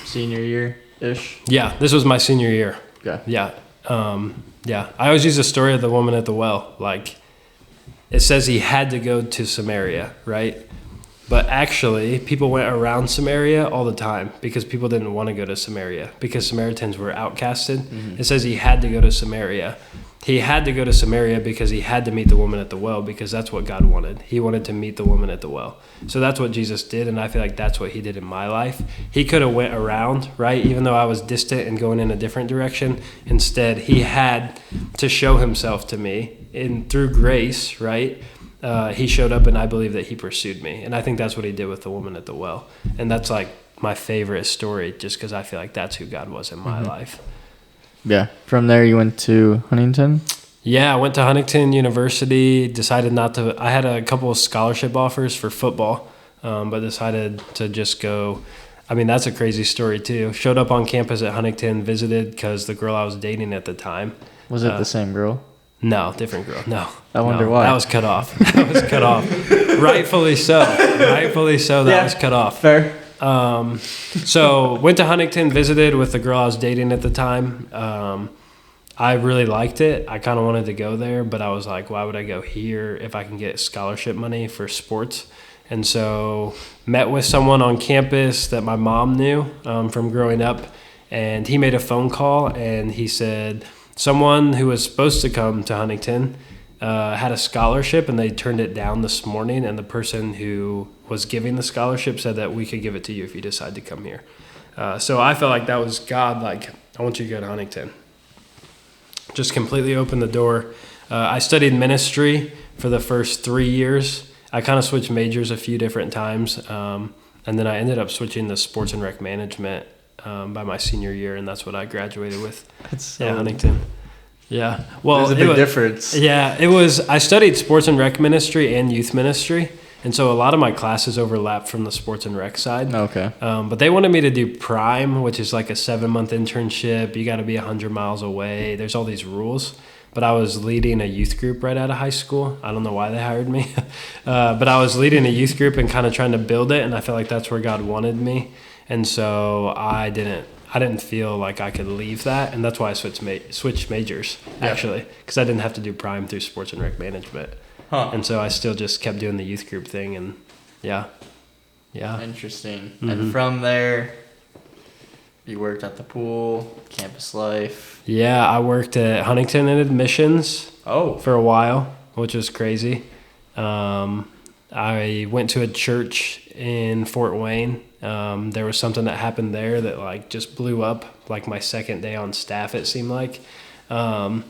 senior year-ish? yeah, this was my senior year. Okay. Yeah. Yeah. I always use the story of the woman at the well. Like, it says he had to go to Samaria, right? But actually, people went around Samaria all the time because people didn't want to go to Samaria because Samaritans were outcasted. Mm-hmm. It says he had to go to Samaria. He had to go to Samaria because he had to meet the woman at the well, because that's what God wanted. He wanted to meet the woman at the well. So that's what Jesus did, and I feel like that's what he did in my life. He could have went around, right, even though I was distant and going in a different direction. Instead, he had to show himself to me, and through grace, right, he showed up, and I believe that he pursued me. And I think that's what he did with the woman at the well. And that's like my favorite story, just because I feel like that's who God was in my life. Yeah. From there, you went to Huntington? Yeah, I went to Huntington University, decided not to. I had a couple of scholarship offers for football, but decided to just go. I mean, that's a crazy story too. Showed up on campus at Huntington, visited because the girl I was dating at the time. Was it the same girl? No, different girl. No. I wonder why. That was cut off. Rightfully so. Rightfully so, that was cut off. Fair. So went to Huntington, visited with the girl I was dating at the time. I really liked it. I kind of wanted to go there, but I was like, why would I go here if I can get scholarship money for sports? And so met with someone on campus that my mom knew from growing up, and he made a phone call, and he said someone who was supposed to come to Huntington had a scholarship, and they turned it down this morning, and the person who was giving the scholarship said that we could give it to you if you decide to come here. So I felt like that was God, like, I want you to go to Huntington. Just completely opened the door. I studied ministry for the first 3 years. I kind of switched majors a few different times, and then I ended up switching to sports and rec management by my senior year, and that's what I graduated with at Huntington. Yeah. Well, there's a big difference. Yeah, it was. I studied sports and rec ministry and youth ministry, and so a lot of my classes overlapped from the sports and rec side. Okay. But they wanted me to do Prime, which is like a 7-month internship. You got to be 100 miles away. There's all these rules. But I was leading a youth group right out of high school. I don't know why they hired me. But I was leading a youth group and kind of trying to build it, and I felt like that's where God wanted me. And so I didn't feel like I could leave that, and that's why I switched majors, actually, because I didn't have to do Prime through sports and rec management. Huh. And so I still just kept doing the youth group thing, and yeah. Interesting. Mm-hmm. And from there, you worked at the pool, campus life. Yeah, I worked at Huntington in admissions for a while, which was crazy. I went to a church in Fort Wayne. There was something that happened there that like just blew up, like my second day on staff, it seemed like. And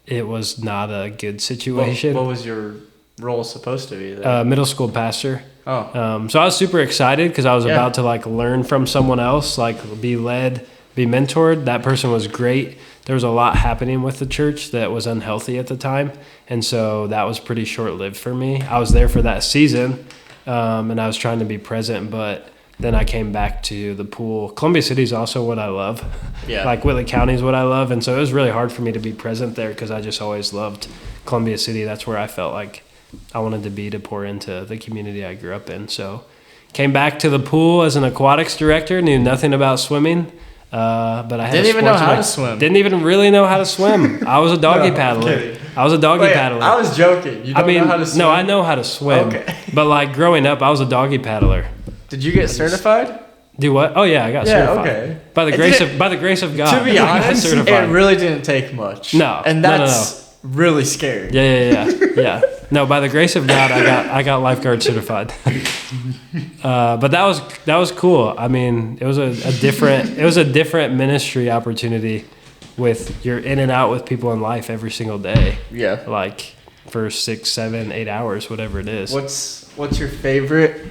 it was not a good situation. What was your role supposed to be there? Middle school pastor. Oh. So I was super excited because I was about to like learn from someone else, like be led, be mentored. That person was great. There was a lot happening with the church that was unhealthy at the time. And so that was pretty short-lived for me. I was there for that season, and I was trying to be present, but then I came back to the pool. Columbia City is also what I love. Yeah. Like Whitley County is what I love. And so it was really hard for me to be present there because I just always loved Columbia City. That's where I felt like I wanted to be to pour into the community I grew up in. So came back to the pool as an aquatics director, knew nothing about swimming. But I had Didn't a even know sports how bike. to swim. Didn't even really know how to swim. I was a doggy No, I'm paddler. kidding. I was a doggy Wait, paddler. I was joking. You don't know how to swim? no, I know how to swim. Okay. But like growing up, I was a doggy paddler. Did you get certified? Do what? Oh yeah, I got Yeah, certified. okay. By the It grace didn't- of God. To be I got honest, it certified. really didn't take much. No, and no, no, that's really scary. Yeah. No, by the grace of God, I got lifeguard certified. But that was cool. I mean, it was a different ministry opportunity. With you're in and out with people in life every single day, Yeah. like for 6, 7, 8 hours, whatever it is. What's your favorite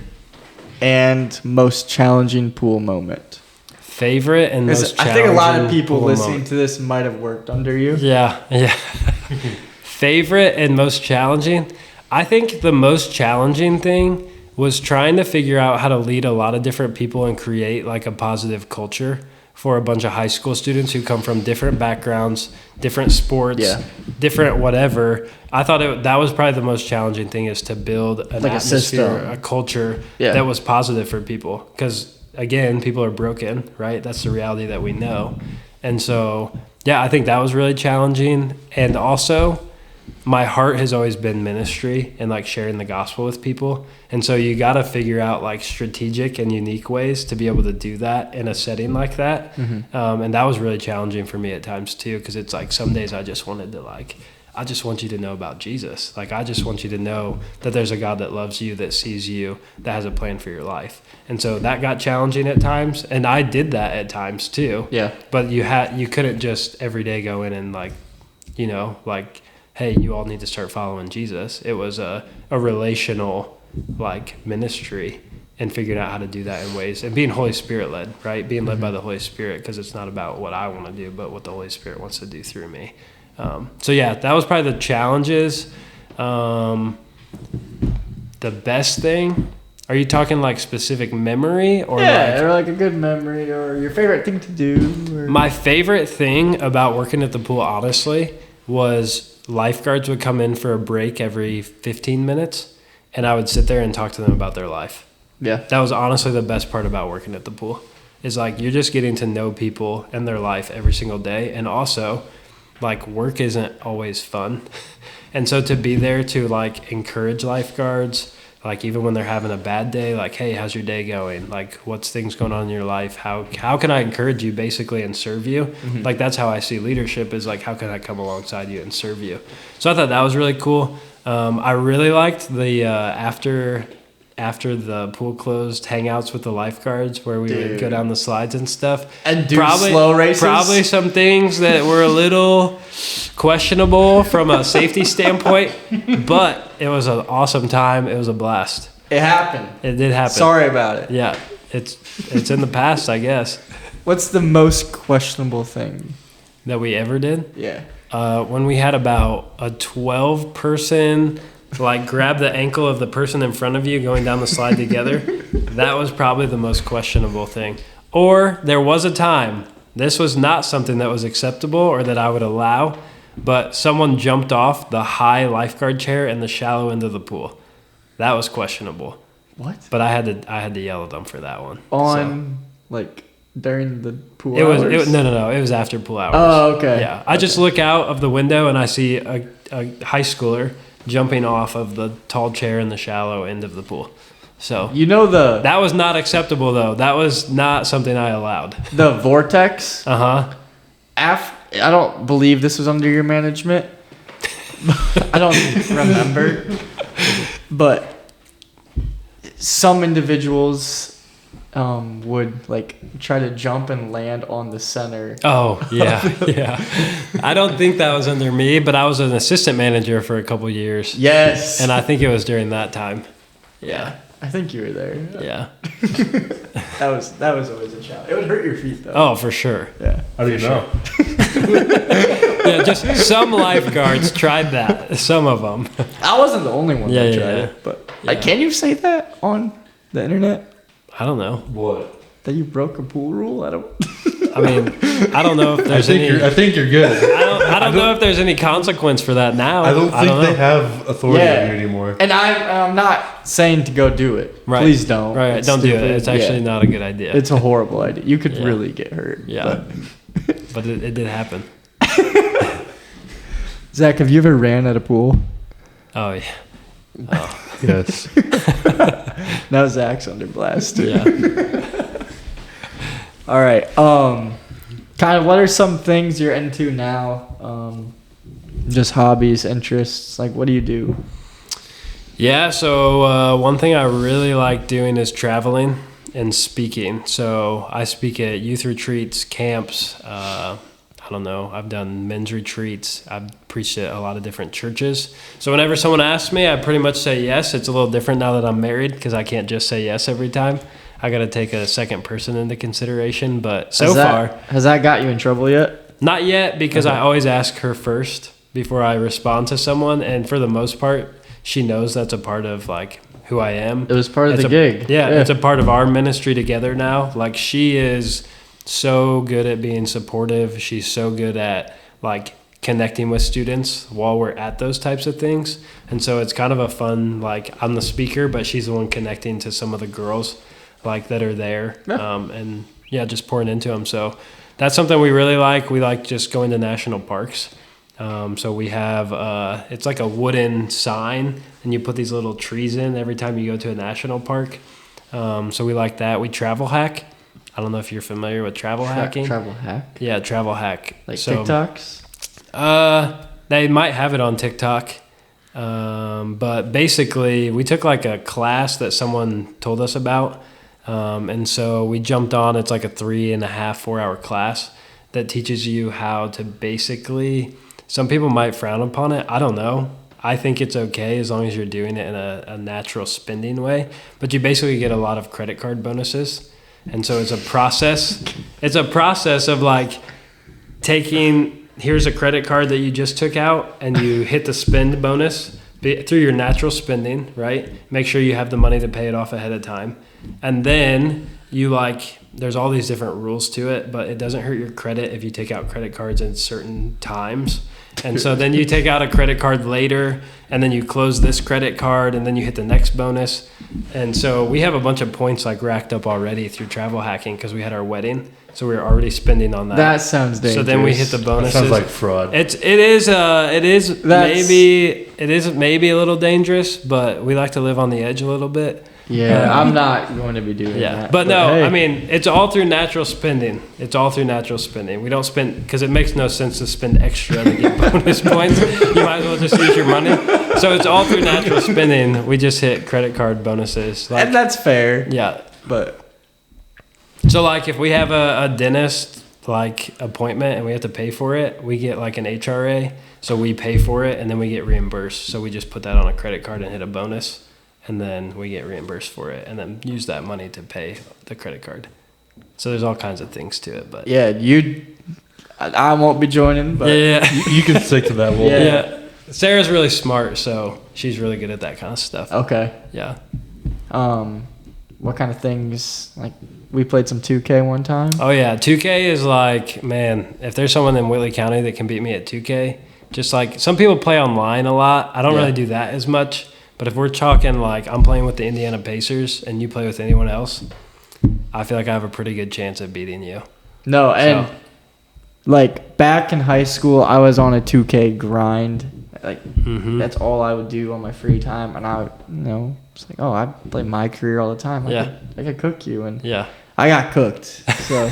and most challenging pool moment? Favorite and 'Cause most I think a lot of challenging people pool listening moment. to this might have worked under you. Yeah. Favorite and most challenging? I think the most challenging thing was trying to figure out how to lead a lot of different people and create like a positive culture for a bunch of high school students who come from different backgrounds, different sports, Yeah. different whatever. I thought that was probably the most challenging thing, is to build an Like a atmosphere, system. a culture Yeah. that was positive for people. Because again, people are broken, right? That's the reality that we know. And so, yeah, I think that was really challenging. And also, my heart has always been ministry and like sharing the gospel with people. And so you got to figure out like strategic and unique ways to be able to do that in a setting like that. And that was really challenging for me at times too, because it's like some days I just wanted to I just want you to know about Jesus. Like, I just want you to know that there's a God that loves you, that sees you, that has a plan for your life. And so that got challenging at times. And I did that at times too. Yeah. But you couldn't just every day go in and like, hey, you all need to start following Jesus. It was a relational like ministry, and figuring out how to do that in ways, and being Holy Spirit led, right? Being led by the Holy Spirit, because it's not about what I want to do, but what the Holy Spirit wants to do through me. So yeah, that was probably the challenges. The best thing, are you talking like specific memory or Yeah, or like a good memory or your favorite thing to do. Or... My favorite thing about working at the pool, honestly, was lifeguards would come in for a break every 15 minutes, and I would sit there and talk to them about their life. Yeah. That was honestly the best part about working at the pool, is like you're just getting to know people and their life every single day. And also, like, work isn't always fun. And so to be there to like encourage lifeguards, like even when they're having a bad day, like, hey, how's your day going? Like, what's things going on in your life? How can I encourage you basically and serve you? Mm-hmm. Like, that's how I see leadership, is like, how can I come alongside you and serve you? So I thought that was really cool. I really liked the after the pool closed, hangouts with the lifeguards, where we would go down the slides and stuff. And do slow races? Probably some things that were a little questionable from a safety standpoint, but it was an awesome time. It was a blast. It happened. It did happen. Sorry about it. Yeah, it's in the past, I guess, What's the most questionable thing? that we ever did. Yeah. When we had about a 12-person, like, grab the ankle of the person in front of you going down the slide together, that was probably the most questionable thing. Or there was a time, this was not something that was acceptable or that I would allow, but someone jumped off the high lifeguard chair in the shallow end of the pool. That was questionable. What? But I had to yell at them for that one. On, like, during the pool It hours? was no. It was after pool hours. Oh, okay. Yeah, I just look out of the window and I see a high schooler jumping off of the tall chair in the shallow end of the pool. So You know that was not acceptable, though. That was not something I allowed. the vortex? I I don't believe this was under your management. I don't remember. But some individuals would like try to jump and land on the center. Oh yeah. I don't think that was under me, but I was an assistant manager for a couple years, Yes. and I think it was during that time. Yeah. I think you were there. Yeah. That was always a challenge. It would hurt your feet though. Oh, for sure. Yeah. How do you know? Yeah, just some lifeguards tried that. Some of them. I wasn't the only one that Yeah, tried yeah. it. But like, can you say that on the internet? I don't know. What? That you broke a pool rule? I don't. I mean, I don't know if I there's think any. you're good. I don't know if there's any consequence for that now. I don't think know. they have authority Yeah. on you anymore. And I'm not saying to go do it. Right. Please don't. Right, It's don't do stupid. it. It's actually Yeah. not a good idea. It's a horrible idea. You could Yeah. really get hurt. Yeah. But it did happen. Zach, have you ever ran at a pool? Oh, yeah. Oh, Yes. Now Zach's under blast. yeah. All right. Kind of what are some things you're into now? Just hobbies, interests. Like, what do you do? Yeah, so one thing I really like doing is traveling and speaking. So I speak at youth retreats, camps. I don't know. I've done men's retreats. I've preached at a lot of different churches. So whenever someone asks me, I pretty much say yes. It's a little different now that I'm married because I can't just say yes every time. I got to take a second person into consideration. But so far, Has that got you in trouble yet? not yet, because I always ask her first before I respond to someone. And for the most part, she knows that's a part of like who I am. It was part of It's the gig. Yeah, it's a part of our ministry together now. Like, she is so good at being supportive. She's so good at like connecting with students while we're at those types of things. And so it's kind of a fun, like, I'm the speaker, but she's the one connecting to some of the girls like that are there. And yeah, just pouring into them. So that's something we really like. We like just going to national parks. So we have, it's like a wooden sign, and you put these little trees in every time you go to a national park. So we like that. We travel hack. I don't know if you're familiar with travel hacking. Travel hack. Yeah, travel hack. Like So, TikToks? They might have it on TikTok. But basically, we took like a class that someone told us about. And so we jumped on. It's like a 3.5, 4 hour class that teaches you how to basically, some people might frown upon it. I don't know. I think it's okay as long as you're doing it in a natural spending way. But you basically get a lot of credit card bonuses. And so it's a process. It's a process of like taking, here's a credit card that you just took out, and you hit the spend bonus through your natural spending, right? Make sure you have the money to pay it off ahead of time. And then you like, there's all these different rules to it, but it doesn't hurt your credit if you take out credit cards at certain times. And so then you take out a credit card later, and then you close this credit card, and then you hit the next bonus. And so we have a bunch of points like racked up already through travel hacking because we had our wedding. So we were already spending on that. That sounds dangerous. So then we hit the That bonuses. sounds like fraud. It is maybe a little dangerous, but we like to live on the edge a little bit. Yeah, I'm not going to be doing Yeah, that. but no, hey. I mean, it's all through natural spending. It's all through natural spending. We don't spend, because it makes no sense to spend extra to get bonus points. You might as well just use your money. So it's all through natural spending. We just hit credit card bonuses. Like, And that's fair. yeah. But So like if we have a dentist like appointment and we have to pay for it, we get like an HRA. So we pay for it and then we get reimbursed. So we just put that on a credit card and hit a bonus. And then we get reimbursed for it, and then use that money to pay the credit card. So there's all kinds of things to it, but yeah, I won't be joining, but yeah. You can stick to that. Wolf. Yeah. Sarah's really smart, so she's really good at that kind of stuff. okay. Yeah. What kind of things? Like, we played some 2K one time. Oh yeah, 2K is like, man, if there's someone in Whitley County that can beat me at 2K, just like some people play online a lot. I don't Yeah. really do that as much. But if we're talking like I'm playing with the Indiana Pacers and you play with anyone else, I feel like I have a pretty good chance of beating you. No, and So- like back in high school, I was on a 2K grind. Like Mm-hmm. that's all I would do on my free time, and I would, it's like, oh, I play my career all the time. I could cook you, and Yeah. I got cooked. So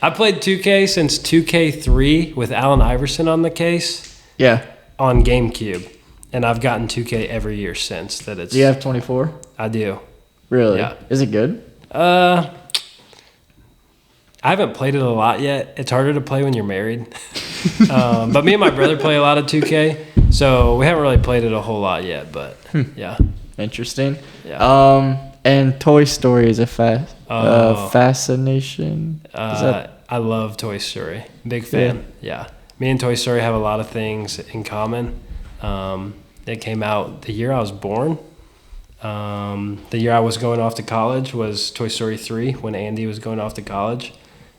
I played 2K since 2K3 with Allen Iverson on the case yeah. on GameCube. And I've gotten 2K every year since that. It's Do you have 24? I do. Really? Yeah. Is it good? I haven't played it a lot yet. It's harder to play when you're married. But me and my brother play a lot of 2K, so we haven't really played it a whole lot yet. But yeah, Interesting. yeah. And Toy Story is a Oh. fascination. Is that I love Toy Story. Big fan. Yeah. Me and Toy Story have a lot of things in common. It came out the year I was born. The year I was going off to college was Toy Story 3 when Andy was going off to college.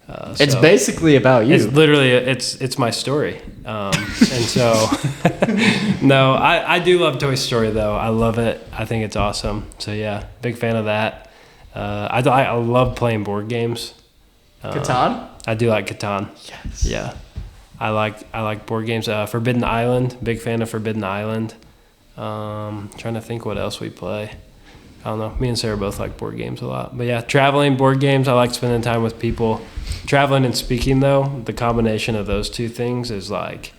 It's So- basically about you. It's literally it's my story, and so no, I do love Toy Story though. I love it. I think it's awesome. So yeah, big fan of that. I love playing board games. Catan? I do like Catan. Yes. Yeah, I like board games. Forbidden Island, big fan of Forbidden Island. Trying to think what else we play. I don't know. Me and Sarah both like board games a lot. But yeah, traveling, board games. I like spending time with people. Traveling and speaking, though, the combination of those two things is like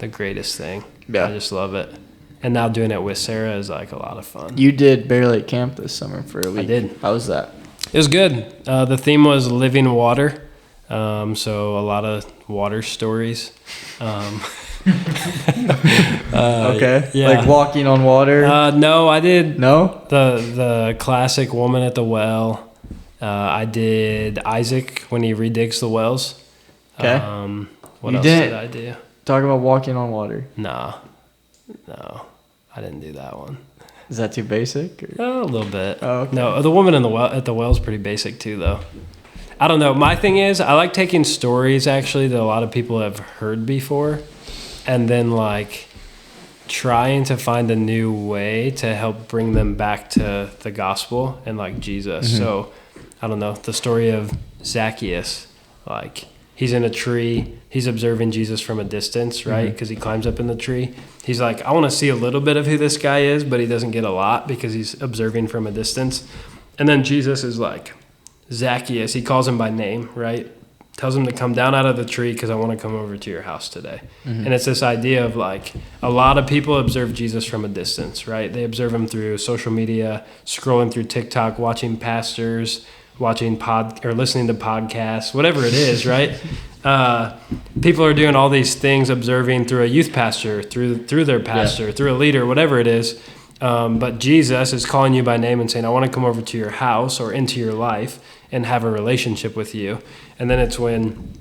the greatest thing. Yeah. I just love it. And now doing it with Sarah is like a lot of fun. You did Bear Lake Camp this summer for a week. did. How was that? It was good. The theme was living water. So a lot of water stories. Okay. yeah. Like walking on water? No, I did No? the classic woman at the well. I did Isaac when he redigs the wells. Okay. What You else didn't- did I do? Talk about walking on water. No, I didn't do that one. Is that too basic? Or? Oh, a little bit. Oh, okay. No, the woman in the well at the well is pretty basic too, though. I don't know. My thing is, I like taking stories actually that a lot of people have heard before, and then like trying to find a new way to help bring them back to the gospel and like Jesus. Mm-hmm. So I don't know, the story of Zacchaeus, like he's in a tree, he's observing Jesus from a distance, right? Because he climbs up in the tree. He's like, I want to see a little bit of who this guy is, but he doesn't get a lot because he's observing from a distance. And then Jesus is like, Zacchaeus, he calls him by name, right? Tells him to come down out of the tree because I want to come over to your house today. And it's this idea of like a lot of people observe Jesus from a distance, right? They observe him through social media, scrolling through TikTok, watching pastors, watching or listening to podcasts, whatever it is, right? People are doing all these things, observing through a youth pastor, through their pastor, through a leader, whatever it is. But Jesus is calling you by name and saying, I want to come over to your house or into your life and have a relationship with you. And then it's when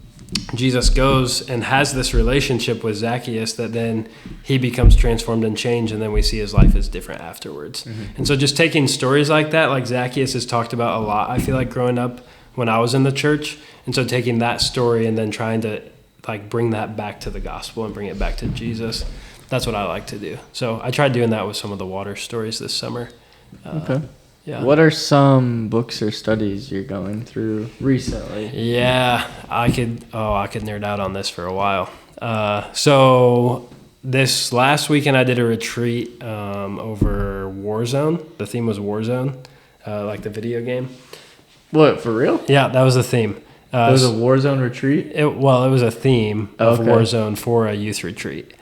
Jesus goes and has this relationship with Zacchaeus that then he becomes transformed and changed, and then we see his life is different afterwards. And so just taking stories like that, like Zacchaeus is talked about a lot, I feel like growing up when I was in the church. And so taking that story and then trying to like bring that back to the gospel and bring it back to Jesus. That's what I like to do. So I tried doing that with some of the water stories this summer. Okay. Yeah. What are some books or studies you're going through recently? Yeah, I could nerd out on this for a while. So this last weekend I did a retreat over Warzone. The theme was Warzone, like the video game. What, for real? Yeah, that was the theme. It was a Warzone retreat? It was a theme of Okay. Warzone for a youth retreat.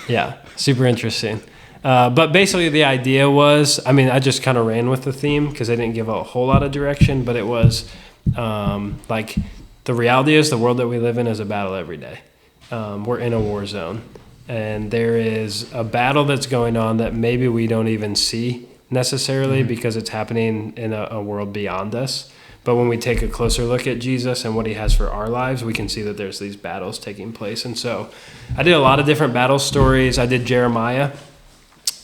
Yeah, super interesting. But basically the idea was, I just kind of ran with the theme because I didn't give a whole lot of direction, but it was like the reality is the world that we live in is a battle every day. We're in a war zone, and there is a battle that's going on that maybe we don't even see necessarily because it's happening in a world beyond us. But when we take a closer look at Jesus and what he has for our lives, we can see that there's these battles taking place. And so I did a lot of different battle stories. I did Jeremiah.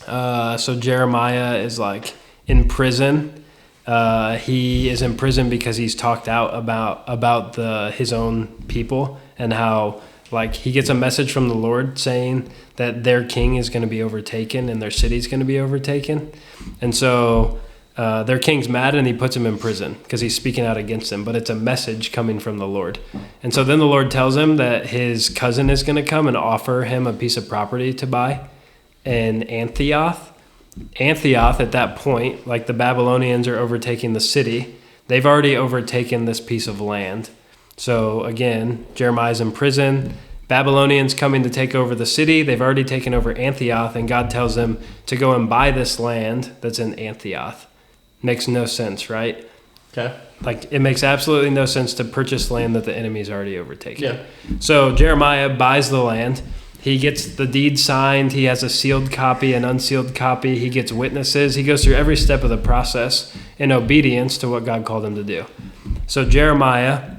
So Jeremiah is like in prison. He is in prison because he's talked out about his own people and how like he gets a message from the Lord saying that their king is going to be overtaken and their city is going to be overtaken. And so their king's mad and he puts him in prison because he's speaking out against them, but it's a message coming from the Lord. And so then the Lord tells him that his cousin is going to come and offer him a piece of property to buy in Antioch. Antioch at that point, like the Babylonians are overtaking the city, they've already overtaken this piece of land. So again, Jeremiah's in prison, Babylonians coming to take over the city, they've already taken over Antioch, and God tells them to go and buy this land that's in Antioch. Makes no sense, right? Okay. Like it makes absolutely no sense to purchase land that the enemy's already overtaken. Yeah. So Jeremiah buys the land. He gets the deed signed. He has a sealed copy, an unsealed copy. He gets witnesses. He goes through every step of the process in obedience to what God called him to do. So Jeremiah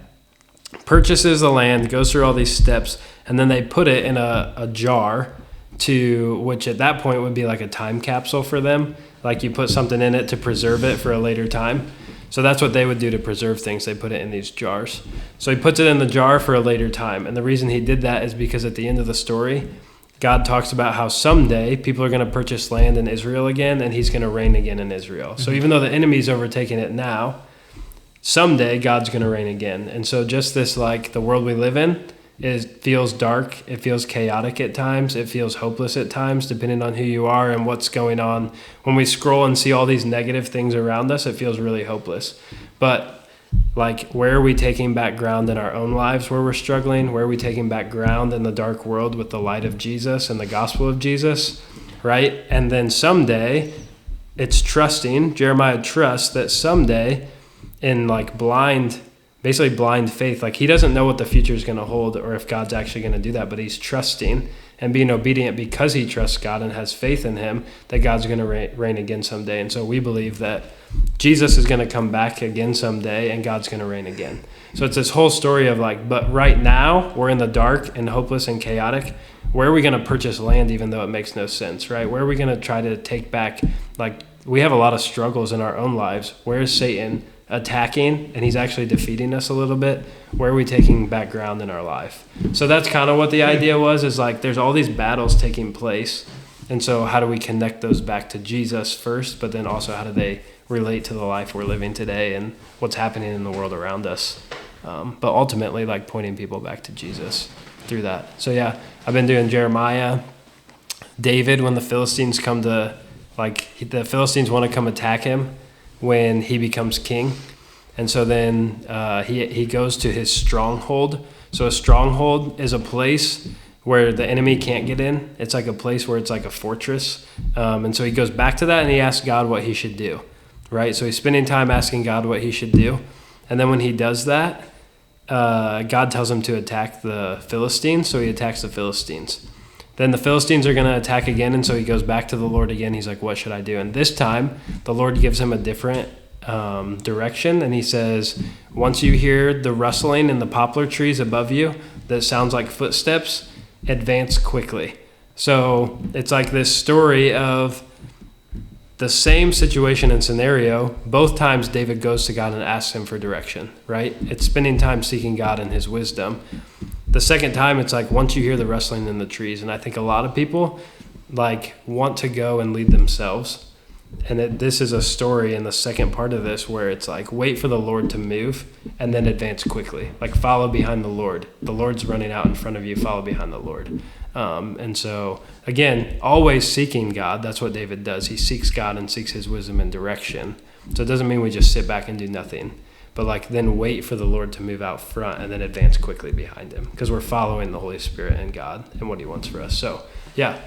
purchases the land, goes through all these steps, and then they put it in a jar which at that point would be like a time capsule for them. Like you put something in it to preserve it for a later time. So that's what they would do to preserve things. They put it in these jars. So he puts it in the jar for a later time. And the reason he did that is because at the end of the story, God talks about how someday people are going to purchase land in Israel again, and he's going to reign again in Israel. So even though the enemy's overtaking it now, someday God's going to reign again. And so just this, like, the world we live in, it feels dark, it feels chaotic at times, it feels hopeless at times, depending on who you are and what's going on. When we scroll and see all these negative things around us, it feels really hopeless. But like, where are we taking back ground in our own lives where we're struggling? Where are we taking back ground in the dark world with the light of Jesus and the gospel of Jesus, right? And then someday, it's trusting, Jeremiah trusts that someday, in like basically blind faith, like he doesn't know what the future is going to hold or if God's actually going to do that, but he's trusting and being obedient because he trusts God and has faith in him that God's going to reign again someday. And so we believe that Jesus is going to come back again someday and God's going to reign again. So it's this whole story of like, but right now we're in the dark and hopeless and chaotic. Where are we going to purchase land even though it makes no sense, right? Where are we going to try to take back, like, we have a lot of struggles in our own lives. Where is Satan attacking, and he's actually defeating us a little bit? Where are we taking back ground in our life? So that's kind of what the idea was, is like there's all these battles taking place, and so how do we connect those back to Jesus first, but then also how do they relate to the life we're living today and what's happening in the world around us, but ultimately like pointing people back to Jesus through that. So yeah, I've been doing Jeremiah, David, when the Philistines come to, like, the Philistines want to come attack him when he becomes king. And so then he goes to his stronghold. So a stronghold is a place where the enemy can't get in. It's like a place where it's like a fortress. And so he goes back to that and he asks God what he should do, right? So he's spending time asking God what he should do. And then when he does that, God tells him to attack the Philistines. So he attacks the Philistines. Then the Philistines are going to attack again, and so he goes back to the Lord again. He's like, what should I do? And this time, the Lord gives him a different direction, and he says, once you hear the rustling in the poplar trees above you that sounds like footsteps, advance quickly. So it's like this story of the same situation and scenario. Both times David goes to God and asks him for direction, right? It's spending time seeking God and his wisdom. The second time, it's like once you hear the rustling in the trees. And I think a lot of people like want to go and lead themselves. And this is a story in the second part of this where it's like, wait for the Lord to move and then advance quickly. Like, follow behind the Lord. The Lord's running out in front of you. Follow behind the Lord. And so, again, always seeking God. That's what David does. He seeks God and seeks his wisdom and direction. So it doesn't mean we just sit back and do nothing. But like, then wait for the Lord to move out front and then advance quickly behind him, because we're following the Holy Spirit and God and what he wants for us. So yeah,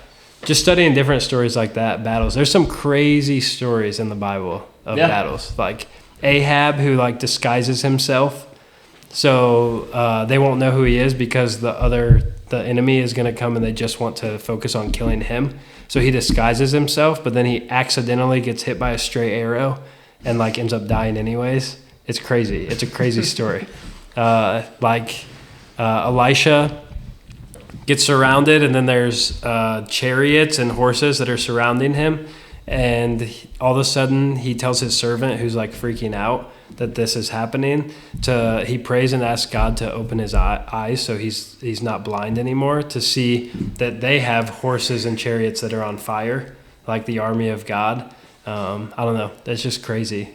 just studying different stories like that, battles. There's some crazy stories in the Bible of battles, like Ahab, who like disguises himself so they won't know who he is, because the enemy is going to come and they just want to focus on killing him. So he disguises himself, but then he accidentally gets hit by a stray arrow and like ends up dying anyways. It's crazy. It's a crazy story. Elisha gets surrounded, and then there's chariots and horses that are surrounding him. And all of a sudden, he tells his servant, who's like freaking out that this is happening, he prays and asks God to open his eyes so he's not blind anymore, to see that they have horses and chariots that are on fire, like the army of God. I don't know. That's just crazy,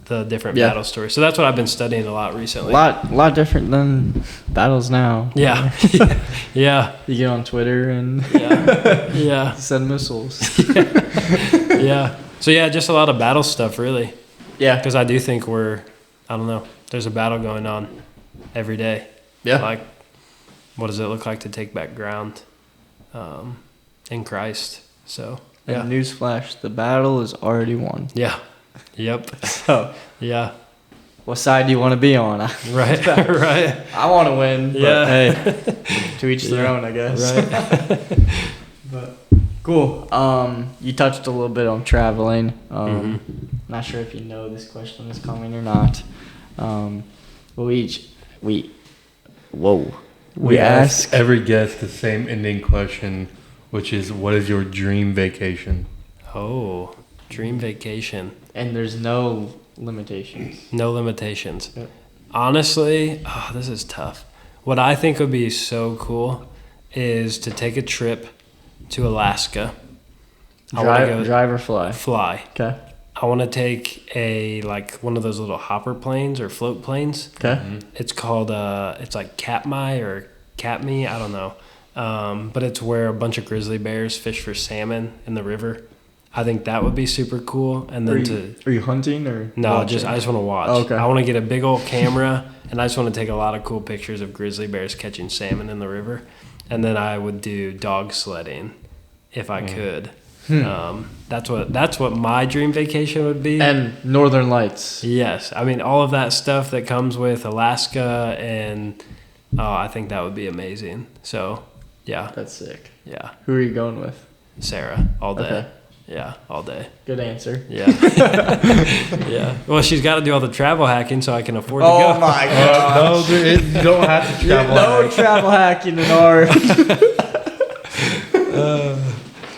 the different battle stories. So that's what I've been studying a lot recently. A lot different than battles now. Yeah. Yeah. You get on Twitter and send missiles. Yeah. So yeah, just a lot of battle stuff, really. Yeah. Because I do think there's a battle going on every day. Yeah. Like, what does it look like to take back ground in Christ? So, yeah. And newsflash, the battle is already won. Yeah. Yep. So, yeah. what side do you want to be on? Right. Right. I want to win, but Yeah. hey, to each their own, I guess. Right. But cool. You touched a little bit on traveling. Not sure if you know this question is coming or not. We ask every guest the same ending question, which is, what is your dream vacation? Oh, dream vacation. and there's no limitations. No limitations. Yep. Honestly, this is tough. What I think would be so cool is to take a trip to Alaska. I want to go Drive or fly? fly. Okay. I want to take one of those little hopper planes or float planes. Okay. It's called it's like Katmai or Katmai, I don't know. But it's where a bunch of grizzly bears fish for salmon in the river. I think that would be super cool. And then Are you hunting or no, watching? I just want to watch. Oh, okay. I want to get a big old camera and I just want to take a lot of cool pictures of grizzly bears catching salmon in the river. And then I would do dog sledding if I could. That's what my dream vacation would be. And Northern Lights. Yes, I mean all of that stuff that comes with Alaska, and I think that would be amazing. So, yeah, That's sick. yeah, Who are you going with? Sarah, all day. Okay. Yeah, all day. Good answer. Yeah, yeah. Well, she's got to do all the travel hacking, so I can afford to go. Oh my god. No, dude, you don't have to travel. No travel hacking in our.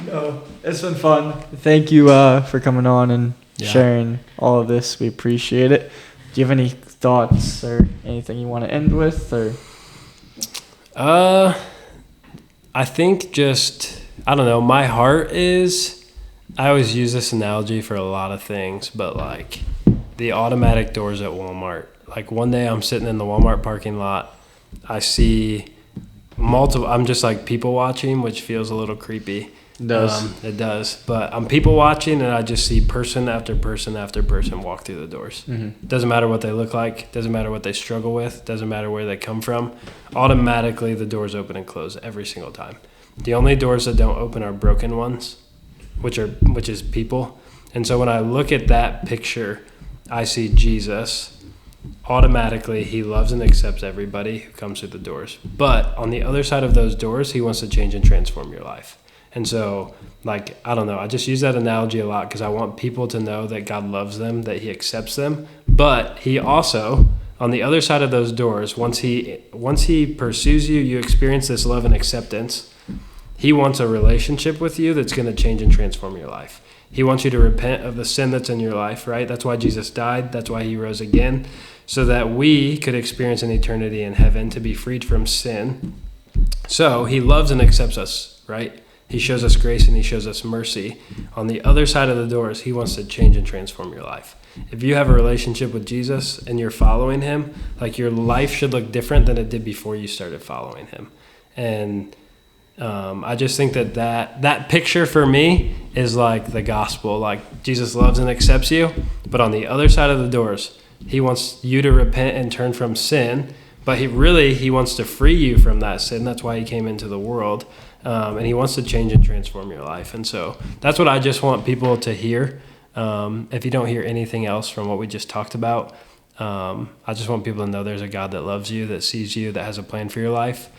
No, it's been fun. Thank you for coming on and sharing all of this. We appreciate it. Do you have any thoughts or anything you want to end with, or? I think I don't know. My heart is. I always use this analogy for a lot of things, but like the automatic doors at Walmart. Like one day I'm sitting in the Walmart parking lot. I see multiple. I'm just like people watching, which feels a little creepy. It does. It does. But I'm people watching, and I just see person after person after person walk through the doors. Mm-hmm. Doesn't matter what they look like. Doesn't matter what they struggle with. Doesn't matter where they come from. Automatically, the doors open and close every single time. The only doors that don't open are broken ones, which is people. And so when I look at that picture, I see Jesus. Automatically, he loves and accepts everybody who comes through the doors. But on the other side of those doors, he wants to change and transform your life. And so, like, I don't know, I just use that analogy a lot because I want people to know that God loves them, that he accepts them. But he also, on the other side of those doors, once he pursues you, you experience this love and acceptance. He wants a relationship with you that's going to change and transform your life. He wants you to repent of the sin that's in your life, right? That's why Jesus died. That's why he rose again, so that we could experience an eternity in heaven, to be freed from sin. So he loves and accepts us, right? He shows us grace and he shows us mercy. On the other side of the doors, he wants to change and transform your life. If you have a relationship with Jesus and you're following him, like your life should look different than it did before you started following him. And I just think that picture for me is like the gospel. Like Jesus loves and accepts you, but on the other side of the doors, he wants you to repent and turn from sin. But he wants to free you from that sin. That's why he came into the world. And he wants to change and transform your life. And so that's what I just want people to hear. If you don't hear anything else from what we just talked about, I just want people to know there's a God that loves you, that sees you, that has a plan for your life.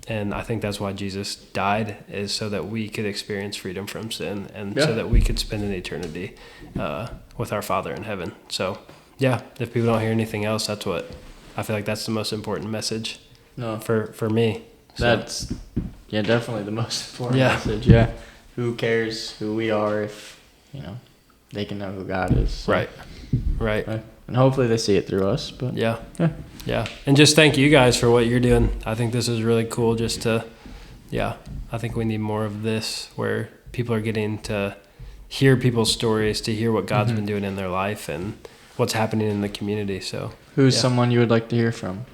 And I think that's why Jesus died, is so that we could experience freedom from sin and so that we could spend an eternity with our Father in heaven. So, yeah, if people don't hear anything else, I feel like that's the most important message for me. So. That's definitely the most important message. Yeah. Who cares who we are if, they can know who God is. So. Right. And hopefully they see it through us. But Yeah. And just thank you guys for what you're doing. I think this is really cool I think we need more of this where people are getting to hear people's stories, to hear what God's been doing in their life and what's happening in the community. So who's someone you would like to hear from?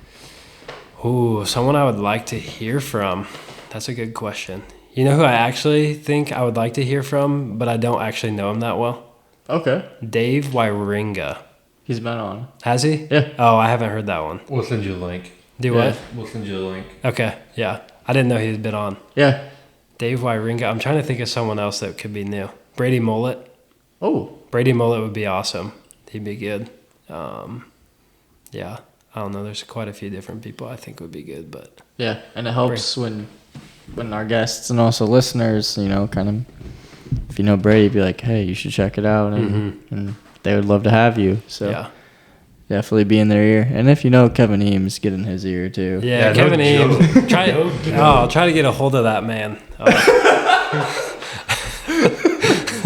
Ooh, someone I would like to hear from. That's a good question. You know who I actually think I would like to hear from, but I don't actually know him that well? Okay. Dave Wyringa. He's been on. Has he? Yeah. Oh, I haven't heard that one. We'll send you a link. What? We'll send you a link. Okay, yeah. I didn't know he had been on. Yeah. Dave Wyringa. I'm trying to think of someone else that could be new. Brady Mullet. Oh. Brady Mullet would be awesome. He'd be good. Yeah. I don't know. There's quite a few different people I think would be good, but yeah, and it helps when our guests and also listeners, kind of, if you know Brady, be like, hey, you should check it out, and they would love to have you. So definitely be in their ear, and if you know Kevin Eames, get in his ear too. Yeah, Kevin Eames. I'll try to get a hold of that man.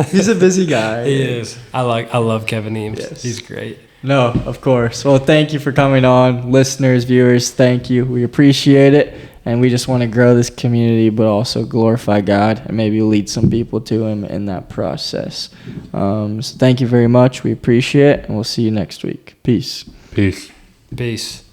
He's a busy guy. He is. I love Kevin Eames. Yes. He's great. No, of course. Well, thank you for coming on. Listeners, viewers, thank you. We appreciate it. And we just want to grow this community, but also glorify God and maybe lead some people to Him in that process. So thank you very much. We appreciate it. And we'll see you next week. Peace. Peace. Peace.